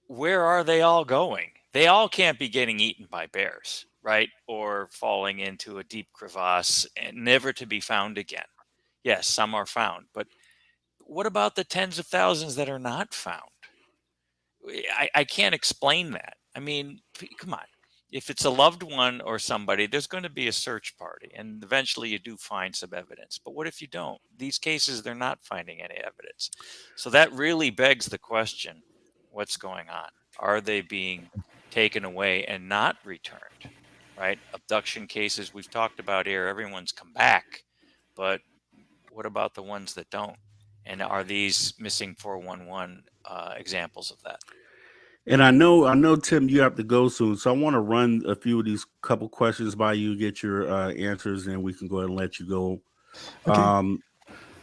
where are they all going? They all can't be getting eaten by bears, right? Or falling into a deep crevasse and never to be found again. Yes, some are found, but what about the tens of thousands that are not found? I can't explain that. I mean, come on. If it's a loved one or somebody, there's going to be a search party, and eventually you do find some evidence. But what if you don't? These cases, they're not finding any evidence. So that really begs the question, what's going on? Are they being taken away and not returned? Right? Abduction cases we've talked about here, everyone's come back. But what about the ones that don't? And are these missing 411 examples of that? And I know, Tim, you have to go soon, so I want to run a few of these couple questions by you, get your answers, and we can go ahead and let you go. Okay.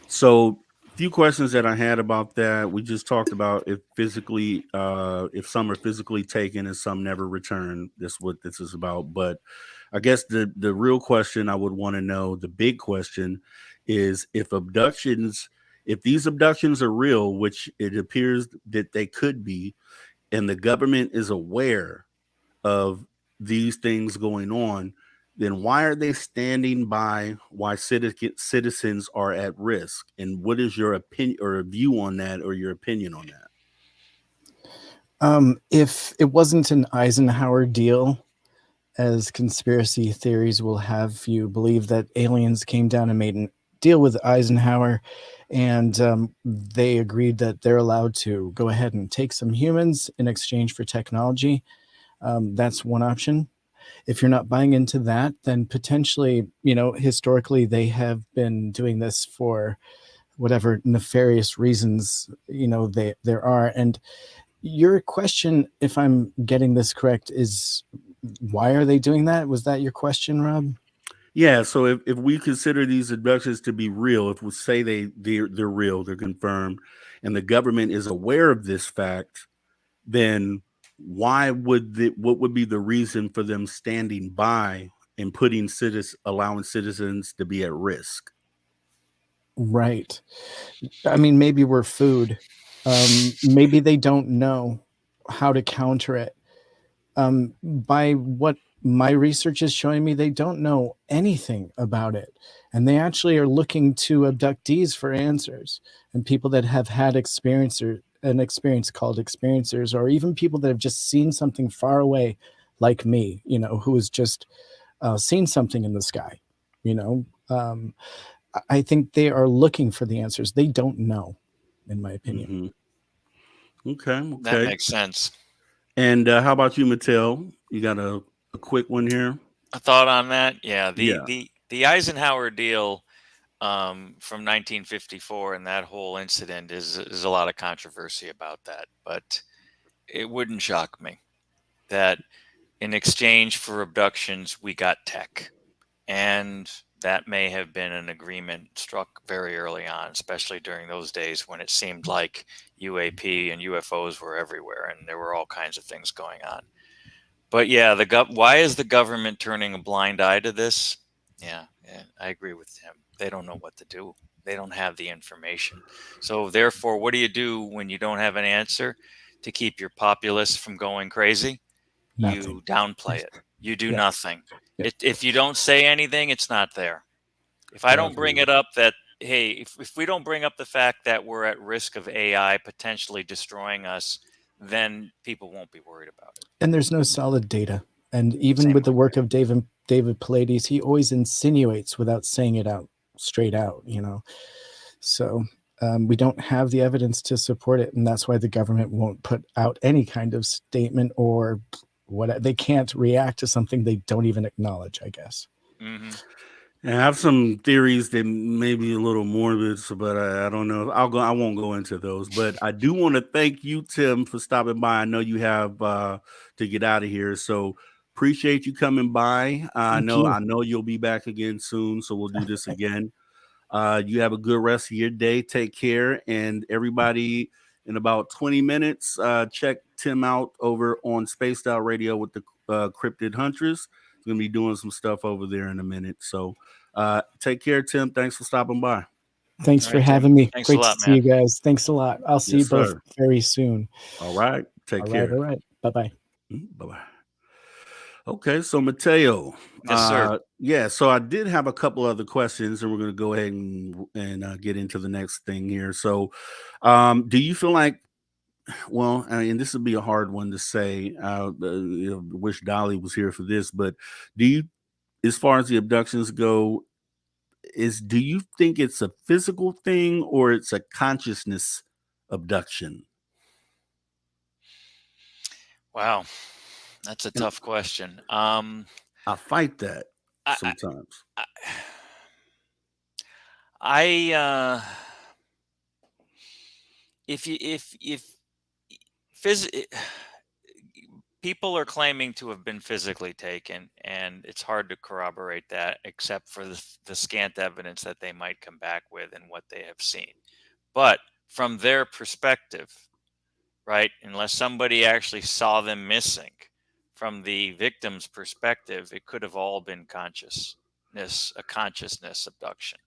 So, a few questions that I had about that. We just talked about if some are physically taken and some never return. That's what this is about. But I guess the real question I would want to know, the big question, is if these abductions are real, which it appears that they could be, and the government is aware of these things going on, then why are they standing by why citizens are at risk? And what is your opinion or view on that, or your opinion on that? If it wasn't an Eisenhower deal, as conspiracy theories will have you believe that aliens came down and made a deal with Eisenhower, and they agreed that they're allowed to go ahead and take some humans in exchange for technology. That's one option. If you're not buying into that, then potentially, historically, they have been doing this for whatever nefarious reasons, there are. And your question, if I'm getting this correct, is why are they doing that? Was that your question, Rob? Yeah, so if we consider these abductions to be real, if we say they're real, they're confirmed, and the government is aware of this fact, then what would be the reason for them standing by and allowing citizens to be at risk? Right. I mean, maybe we're food. Maybe they don't know how to counter it. By what my research is showing me, they don't know anything about it. And they actually are looking to abductees for answers, and people that have had an experience called experiencers, or even people that have just seen something far away, like me, who has just seen something in the sky. I think they are looking for the answers. They don't know, in my opinion. Mm-hmm. That Okay. makes sense. And how about you, Mattel? You got a quick one here? A thought on that? Yeah, Yeah. the Eisenhower deal from 1954 and that whole incident is a lot of controversy about that, but it wouldn't shock me that in exchange for abductions we got tech, and that may have been an agreement struck very early on, especially during those days when it seemed like UAP and UFOs were everywhere and there were all kinds of things going on. But yeah, why is the government turning a blind eye to this? Yeah, I agree with him. They don't know what to do. They don't have the information. So therefore, what do you do when you don't have an answer to keep your populace from going crazy? Nothing. You downplay it. You do Yeah. nothing. Yeah. If you don't say anything, it's not there. If I don't bring it up that, hey, if we don't bring up the fact that we're at risk of AI potentially destroying us, then people won't be worried about it. And there's no solid data. And even Same with the way. work of David Pallades, he always insinuates without saying it out straight out, So we don't have the evidence to support it. And that's why the government won't put out any kind of statement, or what. They can't react to something they don't even acknowledge, I guess. Mm-hmm. I have some theories that may be a little morbid, but I don't know. I won't go into those. But I do want to thank you, Tim, for stopping by. I know you have to get out of here, so appreciate you coming by. I Thank you. know you'll be back again soon, so we'll do this again. You have a good rest of your day. Take care, and everybody. In about 20 minutes, check Tim out over on Spaced Out Radio with the Cryptid Huntress. He's gonna be doing some stuff over there in a minute. So take care, Tim. Thanks for stopping by. Thanks All for right, Tim. having me. Thanks a Great lot, to see man. you guys. Thanks a lot. I'll see Yes, you both sir. very soon. All right. Take care. All right. Bye-bye. Bye-bye. Okay, so Mateo. Yes, sir. Yeah, so I did have a couple other questions, and we're going to go ahead and get into the next thing here. So, do you feel like, well, I mean, this would be a hard one to say. Wish Dolly was here for this, but do you, as far as the abductions go, do you think it's a physical thing or it's a consciousness abduction? Wow, that's a tough question. I fight that I, sometimes. If people are claiming to have been physically taken, and it's hard to corroborate that except for the scant evidence that they might come back with and what they have seen. But from their perspective, right, unless somebody actually saw them missing, from the victim's perspective, it could have all been a consciousness abduction,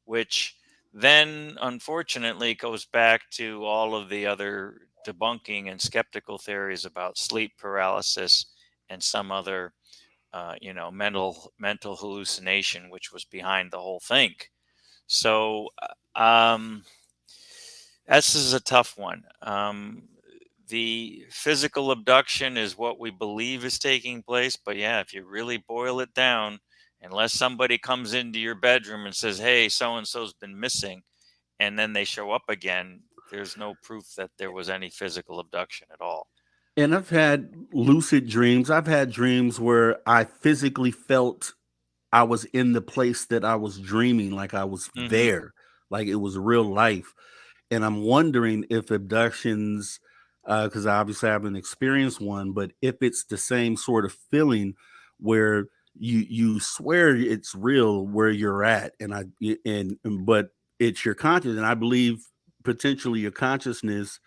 which then unfortunately goes back to all of the other debunking and skeptical theories about sleep paralysis and some other mental hallucination, which was behind the whole thing. So this is a tough one. The physical abduction is what we believe is taking place, but yeah, if you really boil it down, unless somebody comes into your bedroom and says, hey, so-and-so's been missing, and then they show up again, there's no proof that there was any physical abduction at all. And I've had lucid dreams. I've had dreams where I physically felt I was in the place that I was dreaming, like I was there, like it was real life. And I'm wondering if abductions, because obviously I haven't experienced one, but if it's the same sort of feeling where you swear it's real where you're at, but it's your conscious, and I believe potentially your consciousness,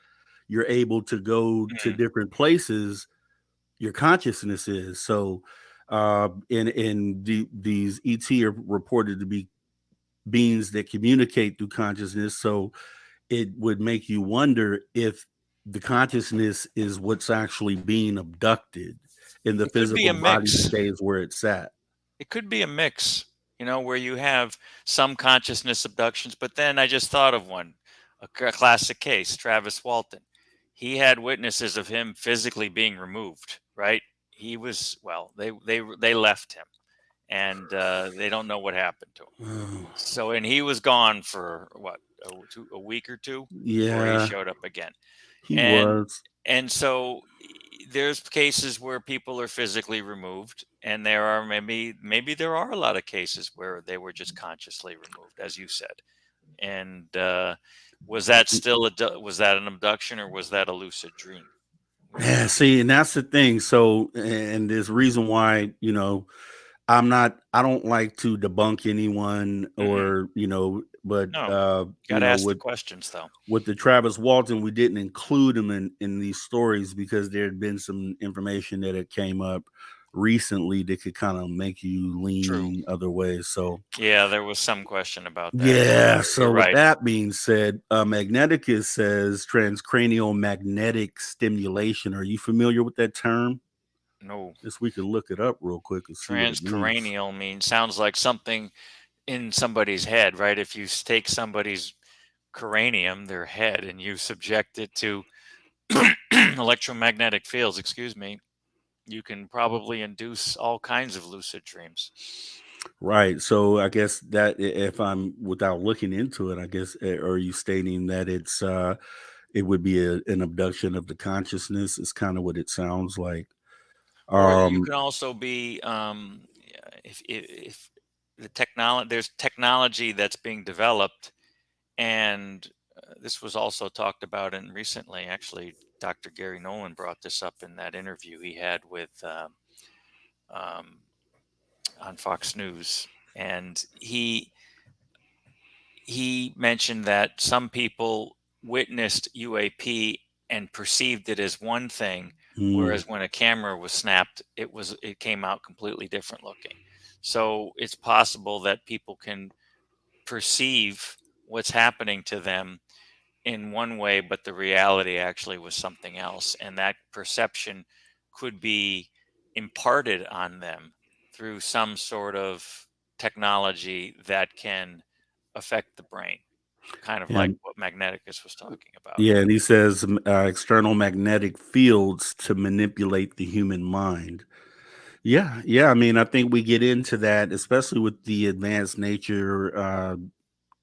you're able to go to different places. Your consciousness is so. These ET are reported to be beings that communicate through consciousness. So it would make you wonder if the consciousness is what's actually being abducted and the physical body stays where it's at. It could be a mix, where you have some consciousness abductions, but then I just thought of one, a classic case, Travis Walton. He had witnesses of him physically being removed, right? He was, they left him, and they don't know what happened to him. So, and he was gone for what, a week or two before he showed up again. He was. And so there's cases where people are physically removed, and there are maybe there are a lot of cases where they were just consciously removed, as you said. And was that an abduction, or was that a lucid dream? Yeah, see, and that's the thing. So, and there's a reason why, I don't like to debunk anyone or, but gotta ask the questions though. With the Travis Walton, we didn't include him in these stories because there had been some information that had came up recently that could kind of make you lean other ways. So yeah, there was some question about that. Yeah, so with that being said, Magneticus says transcranial magnetic stimulation. Are you familiar with that term? No. Guess we can look it up real quick and see Transcranial sounds like something in somebody's head, right? If you take somebody's cranium, their head, and you subject it to electromagnetic fields, you can probably induce all kinds of lucid dreams. Right. So I guess that if I'm without looking into it, I guess, are you stating that it would be an abduction of the consciousness? Is kind of what it sounds like. Or you can also be if there's technology that's being developed, and this was also talked about in recently. Actually, Dr. Gary Nolan brought this up in that interview he had with on Fox News, and he mentioned that some people witnessed UAP and perceived it as one thing, whereas when a camera was snapped, it came out completely different looking. So it's possible that people can perceive what's happening to them in one way, but the reality actually was something else, and that perception could be imparted on them through some sort of technology that can affect the brain, kind of like And what Magneticus was talking about. yeah, and he says external magnetic fields to manipulate the human mind. Yeah. I mean, I think we get into that, especially with the advanced nature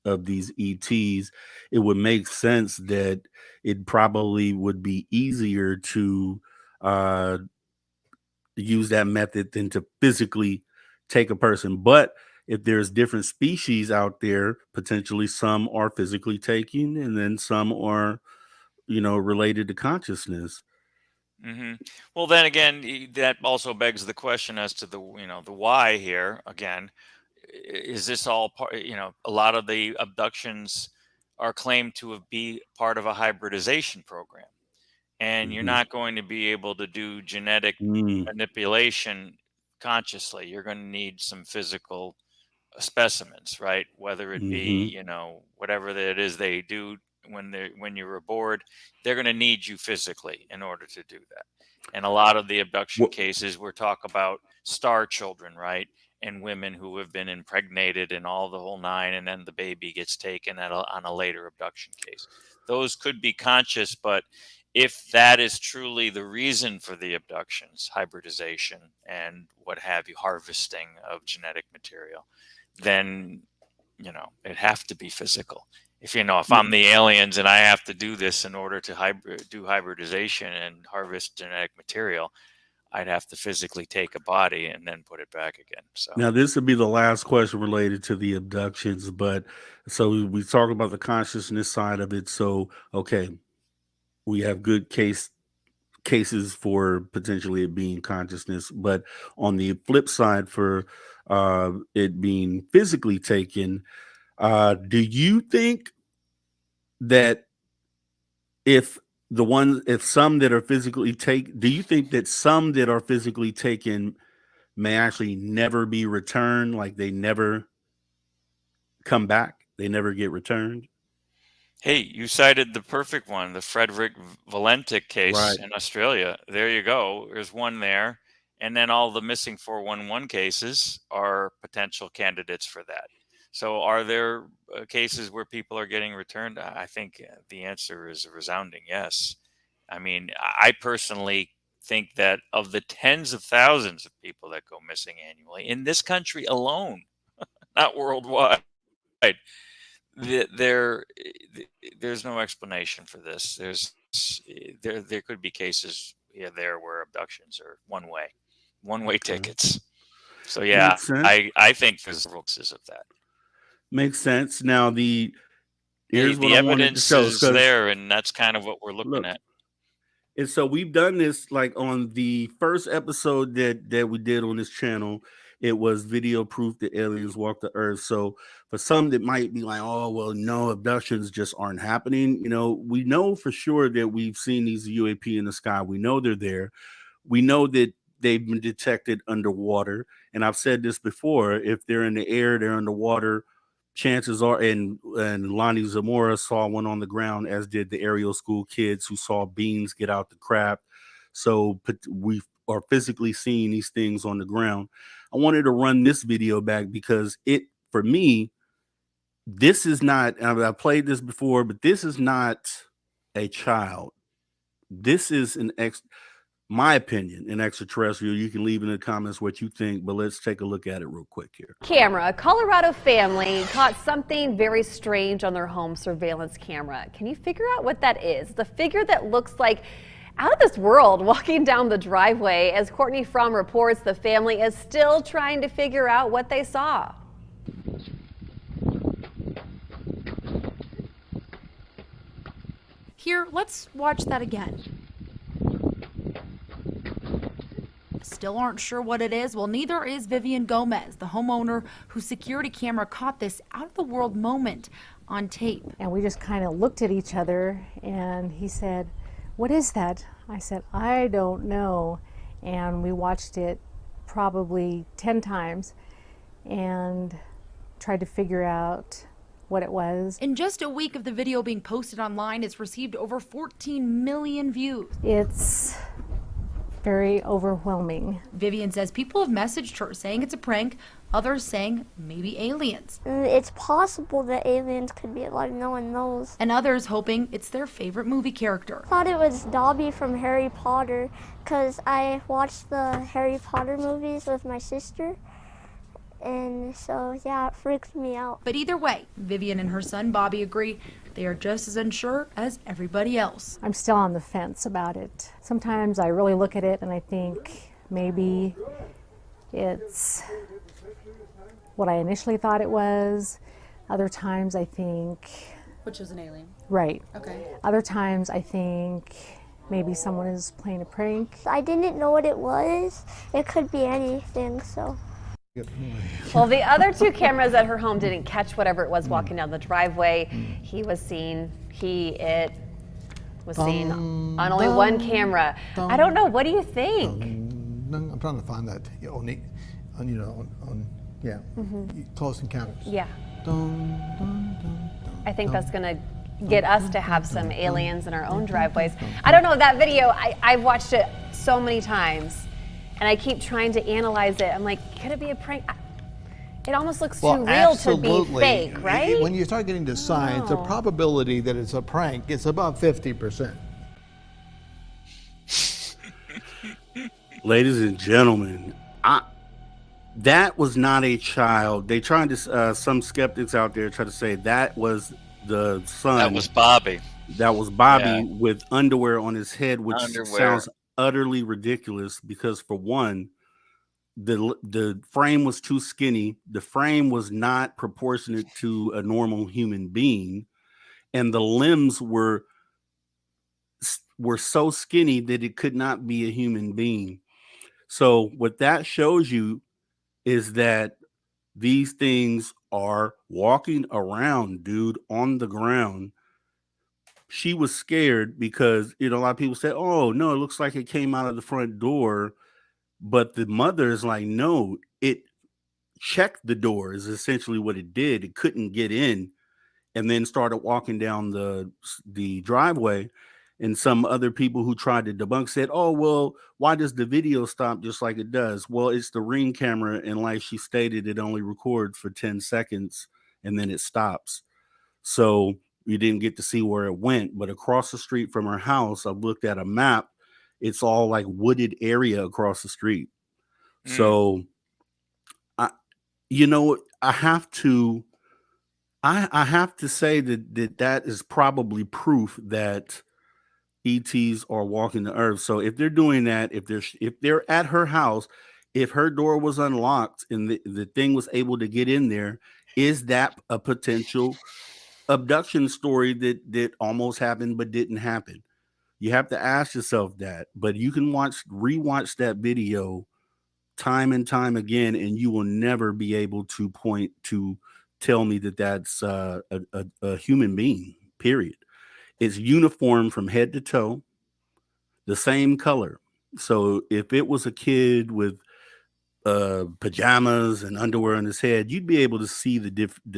of these ETs. It would make sense that it probably would be easier to uh, use that method than to physically take a person. But if there's different species out there, potentially some are physically taken, and then some are, related to consciousness. hmm Well, then again, that also begs the question as to the why here. Again, is this all part? A lot of the abductions are claimed to be part of a hybridization program, and you're Hmm. not going to be able to do genetic Mm, manipulation consciously. You're going to need some physical specimens, right? Whether it hmm. be, whatever that it is they do when you're aboard, they're going to need you physically in order to do that. And a lot of the abduction What? cases, we're talk about star children, right? And women who have been impregnated and all the whole nine, and then the baby gets taken on a later abduction case. Those could be conscious, but if that is truly the reason for the abductions, hybridization and what have you, harvesting of genetic material, then it'd have to be physical. If I'm the aliens and I have to do this in order to do hybridization and harvest genetic material, I'd have to physically take a body and then put it back again. So Now, this would be the last question related to the abductions, but so we talked about the consciousness side of it. So, okay, we have good cases for potentially it being consciousness, but on the flip side, for it being physically taken, do you think that if if some that are physically take, do you think that some that are physically taken may actually never be returned, like they never come back, they never get returned? hey, you cited the perfect one, the Frederick Valentic case Right. in Australia. There you go. There's one there. And then all the missing 411 cases are potential candidates for that. So are there cases where people are getting returned? I think the answer is a resounding yes. I mean, I personally think that of the tens of thousands of people that go missing annually in this country alone, not worldwide, there there's no explanation for this. There could be cases here there where abductions are one way Okay. tickets. So yeah, Makes sense. I think there's several cases of that. Makes sense. Now, Hey, here's what the I wanted to evidence show, is because there, and that's kind of what we're looking look, at. and so we've done this like on the first episode that we did on this channel. It was video proof that aliens walk the earth. So for some that might be like, oh well, no, abductions just aren't happening. We know for sure that we've seen these UAP in the sky. We know they're there. We know that they've been detected underwater. And I've said this before: if they're in the air, they're underwater. Chances are, and Lonnie Zamora saw one on the ground, as did the aerial school kids who saw beans get out the craft. So we are physically seeing these things on the ground. I wanted to run this video back because for me, this is not, I've played this before, but this is not a child. This is my opinion, an extraterrestrial. You can leave in the comments what you think, but let's take a look at it real quick here. Camera. A Colorado family caught something very strange on their home surveillance camera. Can you figure out what that is? The figure that looks like out of this world walking down the driveway. As Courtney Fromm reports, the family is still trying to figure out what they saw. Here, let's watch that again. still aren't sure what it is. Well, neither is Vivian Gomez, the homeowner whose security camera caught this out-of-the-world moment on tape. And we just kind of looked at each other, and he said, "What is that?" I said, "I don't know." And we watched it probably 10 times and tried to figure out what it was. In just a week of the video being posted online, it's received over 14 million views. It's very overwhelming. Vivian says people have messaged her saying it's a prank, others saying maybe aliens. It's possible that aliens could be alive, no one knows. And others hoping it's their favorite movie character. I thought it was Dobby from Harry Potter because I watched the Harry Potter movies with my sister. And so, yeah, it freaked me out. But either way, Vivian and her son Bobby agree they are just as unsure as everybody else. I'm still on the fence about it. Sometimes I really look at it and I think maybe it's what I initially thought it was. Other times I think... Which is an alien. Right. Okay. Other times I think maybe someone is playing a prank. I didn't know what it was. It could be anything, so... Well, the other two cameras at her home didn't catch whatever it was walking down the driveway. It was seen on only one camera. I don't know. What do you think? I'm trying to find that Close Encounters. Yeah. I think that's going to get us to have some aliens in our own driveways. I don't know, that video, I've watched it so many times. And I keep trying to analyze it. I'm like, could it be a prank? It almost looks too real to be fake, right? When you start getting to science, the probability that it's a prank is about 50%. Ladies and gentlemen, that was not a child. They tried to, some skeptics out there try to say that was the son. That was Bobby. That was Bobby with underwear on his head, which sounds utterly ridiculous because, for one, the frame was too skinny. The frame was not proportionate to a normal human being, and the limbs were so skinny that it could not be a human being. So what that shows you is that these things are walking around, dude, on the ground. She was scared because, a lot of people said, "Oh, no, it looks like it came out of the front door." But the mother is like, "No, it checked the door," is essentially what it did. It couldn't get in, and then started walking down the driveway. And some other people who tried to debunk said, "Oh, well, why does the video stop just like it does?" Well, it's the Ring camera, and like she stated, it only records for 10 seconds, and then it stops. So you didn't get to see where it went. But across the street from her house, I've looked at a map. It's all like wooded area across the street. So, I have to say that is probably proof that ETs are walking the earth. So if they're doing that, if they're at her house, if her door was unlocked and the thing was able to get in there, is that a potential abduction story that almost happened but didn't happen? You have to ask yourself that. But you can rewatch that video time and time again, and you will never be able to point to tell me that that's a human being, period. It's uniform from head to toe, the same color. So if it was a kid with pajamas and underwear on his head, you'd be able to see the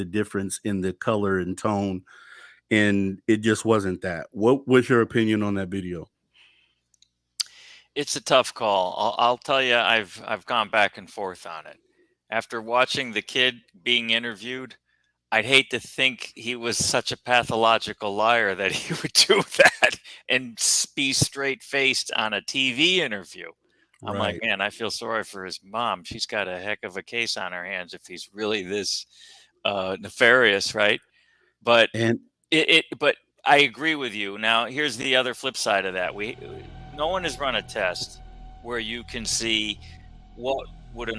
difference in the color and tone, and it just wasn't that. What was your opinion on that video? It's a tough call. I'll tell you, I've gone back and forth on it. After watching the kid being interviewed, I'd hate to think he was such a pathological liar that he would do that and be straight-faced on a TV interview. I'm like, man, I feel sorry for his mom. She's got a heck of a case on her hands if he's really this nefarious, right? But but I agree with you. Now, here's the other flip side of that. No one has run a test where you can see what would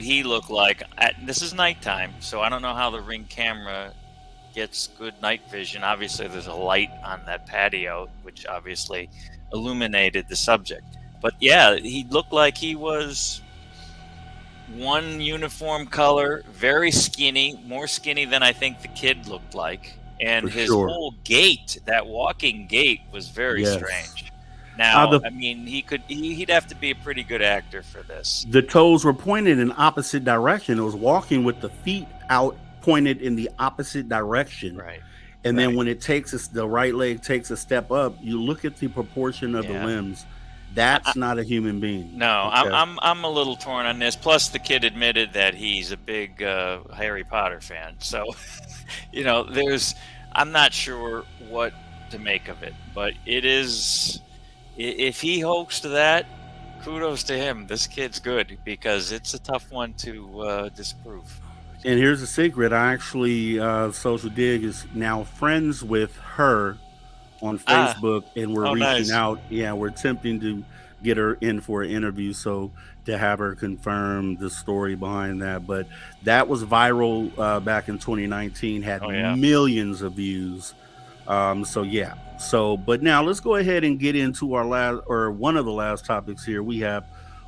he look like. This is nighttime, so I don't know how the Ring camera gets good night vision. Obviously, there's a light on that patio, which obviously illuminated the subject. But yeah, he looked like he was one uniform color, very skinny, more skinny than I think the kid looked like. And For his sure. whole gait, that walking gait, was very Yes. strange. Now, The- I mean, he'd have to be a pretty good actor for this. The toes were pointed in opposite direction. It was walking with the feet out, pointed in the opposite direction. Right. And then when it takes us, the right leg takes a step up, you look at the proportion of the limbs. That's not a human being. No, Okay. I'm a little torn on this. Plus, the kid admitted that he's a big Harry Potter fan. So, you know, I'm not sure what to make of it, but it is. If he hopes to that, kudos to him. This kid's good, because it's a tough one to disprove. And here's a secret. I actually, Social Dig is now friends with her on Facebook, and we're reaching out. Yeah, we're attempting to get her in for an interview, so to have her confirm the story behind that. But that was viral back in 2019, had millions of views. But now let's go ahead and get into our one of the last topics here. We have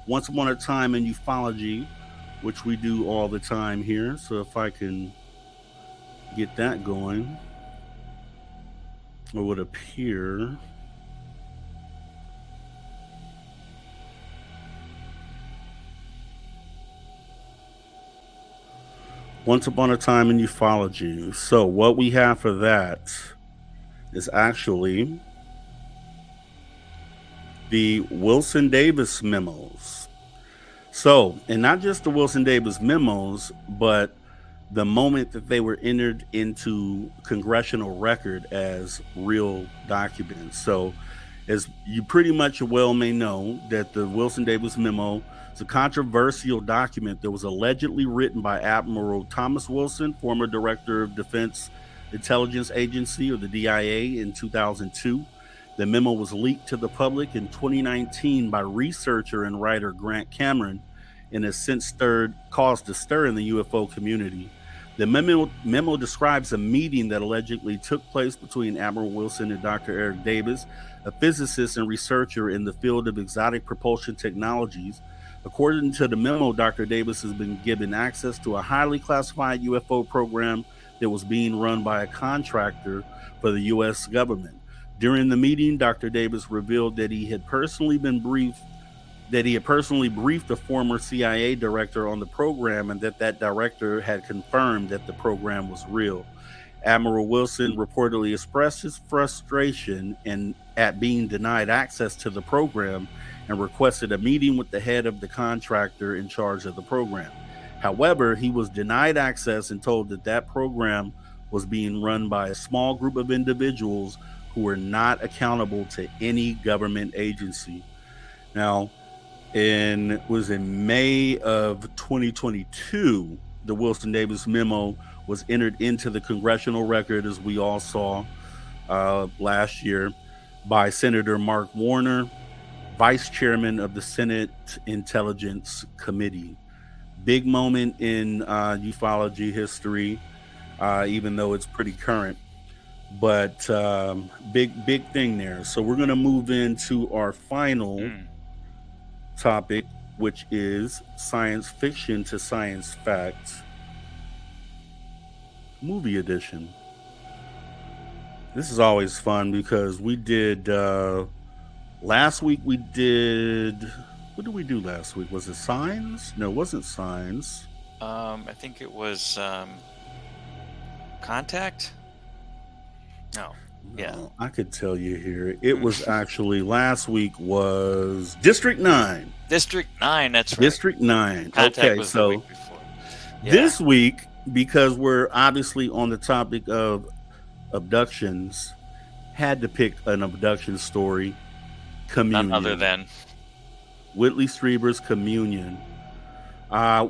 Once Upon a Time in Ufology, which we do all the time here. So if I can get that going, it would appear. Once Upon a Time in Ufology. So what we have for that is actually the Wilson Davis memos. So, and not just the Wilson Davis memos, but the moment that they were entered into congressional record as real documents. So, as you pretty much well may know, that the Wilson Davis memo is a controversial document that was allegedly written by Admiral Thomas Wilson, former director of Defense Intelligence Agency, or the DIA, in 2002. The memo was leaked to the public in 2019 by researcher and writer Grant Cameron, and has since caused a stir in the UFO community. The memo describes a meeting that allegedly took place between Admiral Wilson and Dr. Eric Davis, a physicist and researcher in the field of exotic propulsion technologies. According to the memo, Dr. Davis has been given access to a highly classified UFO program that was being run by a contractor for the U.S. government. During the meeting, Dr. Davis revealed that he had personally briefed the former CIA director on the program, and that director had confirmed that the program was real. Admiral Wilson reportedly expressed his frustration at being denied access to the program and requested a meeting with the head of the contractor in charge of the program. However, he was denied access and told that program was being run by a small group of individuals who were not accountable to any government agency. Now, in May of 2022, the Wilson Davis memo was entered into the congressional record, as we all saw last year, by Senator Mark Warner, Vice Chairman of the Senate Intelligence Committee. Big moment in ufology history, even though it's pretty current. But big thing there. So we're going to move into our final topic, which is science fiction to science fact movie edition. This is always fun because we did last week. What did we do last week? Was it Signs? No, it wasn't Signs. I think it was Contact. No. Yeah, I could tell you here. It was actually last week was District 9. District 9, that's right. District 9. Contact okay, was so the week before. Yeah. This week, because we're obviously on the topic of abductions, had to pick an abduction story. Communion. None other than Whitley Strieber's Communion,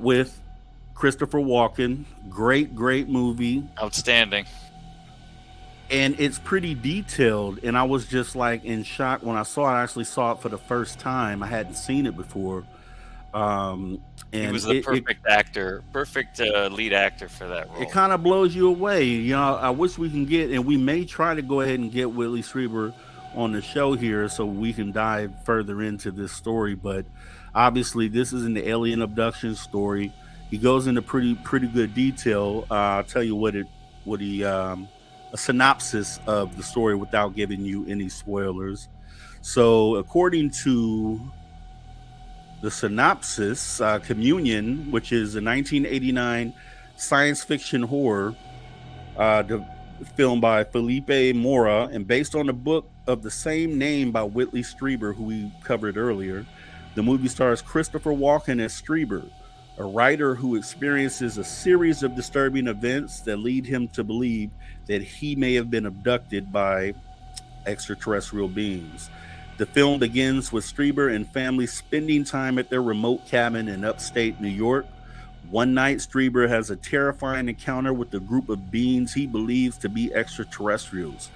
with Christopher Walken. Great movie. Outstanding. And it's pretty detailed, and I was just like in shock when I saw it. I actually saw it for the first time. I hadn't seen it before. And he was the perfect actor, perfect lead actor for that role. It kind of blows you away. You know, I wish we can get, and we may try to go ahead and get Whitley Strieber on the show here so we can dive further into this story. But obviously, this is an alien abduction story. He goes into pretty good detail. I'll tell you what he a synopsis of the story without giving you any spoilers. So, according to the synopsis, Communion, which is a 1989 science fiction horror film by Felipe Mora and based on the book of the same name by Whitley Strieber, who we covered earlier. The movie stars Christopher Walken as Strieber, a writer who experiences a series of disturbing events that lead him to believe that he may have been abducted by extraterrestrial beings. The film begins with Strieber and family spending time at their remote cabin in upstate New York. One night, Strieber has a terrifying encounter with a group of beings he believes to be extraterrestrials.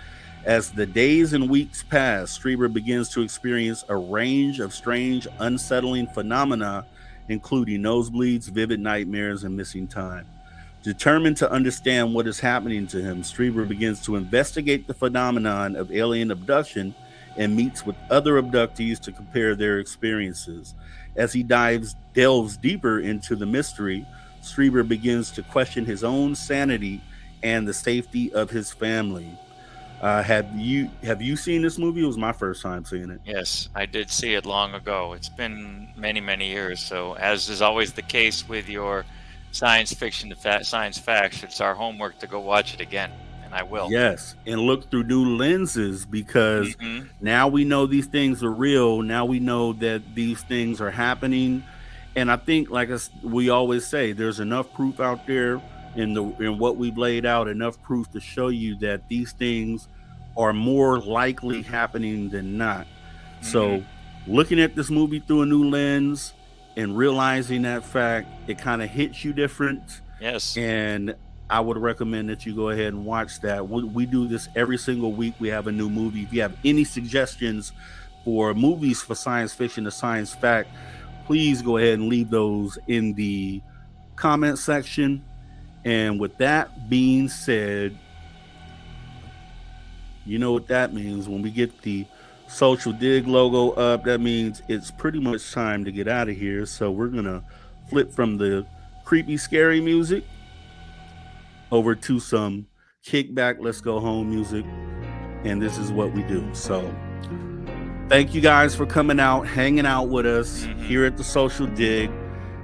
As the days and weeks pass, Strieber begins to experience a range of strange, unsettling phenomena, including nosebleeds, vivid nightmares, and missing time. Determined to understand what is happening to him, Strieber begins to investigate the phenomenon of alien abduction and meets with other abductees to compare their experiences. As he delves deeper into the mystery, Strieber begins to question his own sanity and the safety of his family. Have you seen this movie? It was my first time seeing it. Yes, I did see it long ago. It's been many, many years. So, as is always the case with your science fiction to science facts, it's our homework to go watch it again, and I will. Yes, and look through new lenses because now we know these things are real. Now we know that these things are happening, and I think, like we always say, there's enough proof out there in what we've laid out, enough proof to show you that these things are more likely happening than not. So, looking at this movie through a new lens and realizing that fact, it kind of hits you different. Yes. And I would recommend that you go ahead and watch that. We do this every single week. We have a new movie. If you have any suggestions for movies for science fiction or science fact, please go ahead and leave those in the comment section. And with that being said, you know what that means. When we get the Social Dig logo up, that means it's pretty much time to get out of here. So we're going to flip from the creepy, scary music over to some kickback, let's go home music. And this is what we do. So thank you guys for coming out, hanging out with us here at the Social Dig.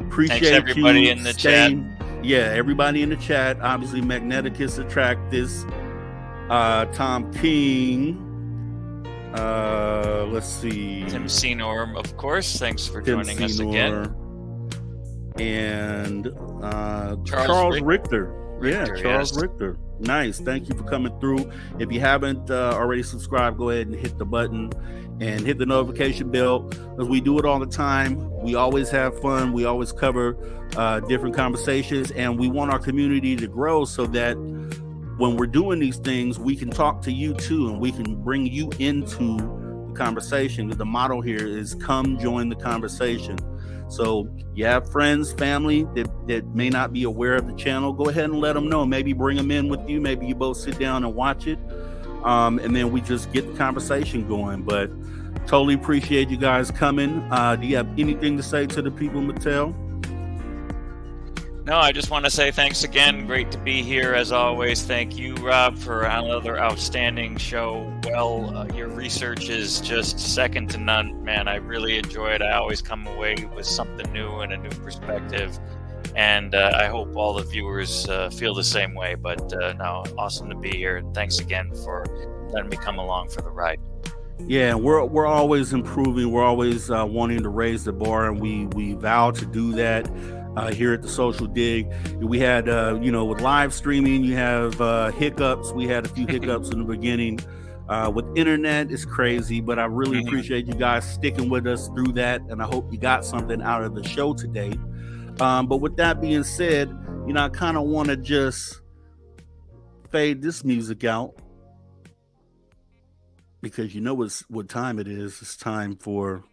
Appreciate Thanks everybody you in the chat. Yeah, everybody in the chat. Obviously, Magneticus Attractus, Tom King. Let's see. Tim Seanor, of course. Thanks for joining us again. And Charles Richter. Charles Richter. Nice. Thank you for coming through. If you haven't already subscribed, go ahead and hit the button and hit the notification bell, because we do it all the time. We always have fun. We always cover different conversations, and we want our community to grow so that when we're doing these things, we can talk to you too, and we can bring you into the conversation. The motto here is come join the conversation. So you have friends, family that may not be aware of the channel, go ahead and let them know. Maybe bring them in with you. Maybe you both sit down and watch it. And then we just get the conversation going. But totally appreciate you guys coming. Do you have anything to say to the people, Mattel? No, I just want to say thanks again. Great to be here as always. Thank you, Rob, for another outstanding show. Well, your research is just second to none, man. I really enjoy it. I always come away with something new and a new perspective. And I hope all the viewers feel the same way. But no, awesome to be here. And thanks again for letting me come along for the ride. Yeah, we're always improving. We're always wanting to raise the bar, and we vow to do that. Here at the Social Dig, we had with live streaming, you have hiccups. We had a few hiccups in the beginning with internet. It's crazy, but I really appreciate you guys sticking with us through that, and I hope you got something out of the show today. But with that being said, I kind of want to just fade this music out, because what time it is. It's time for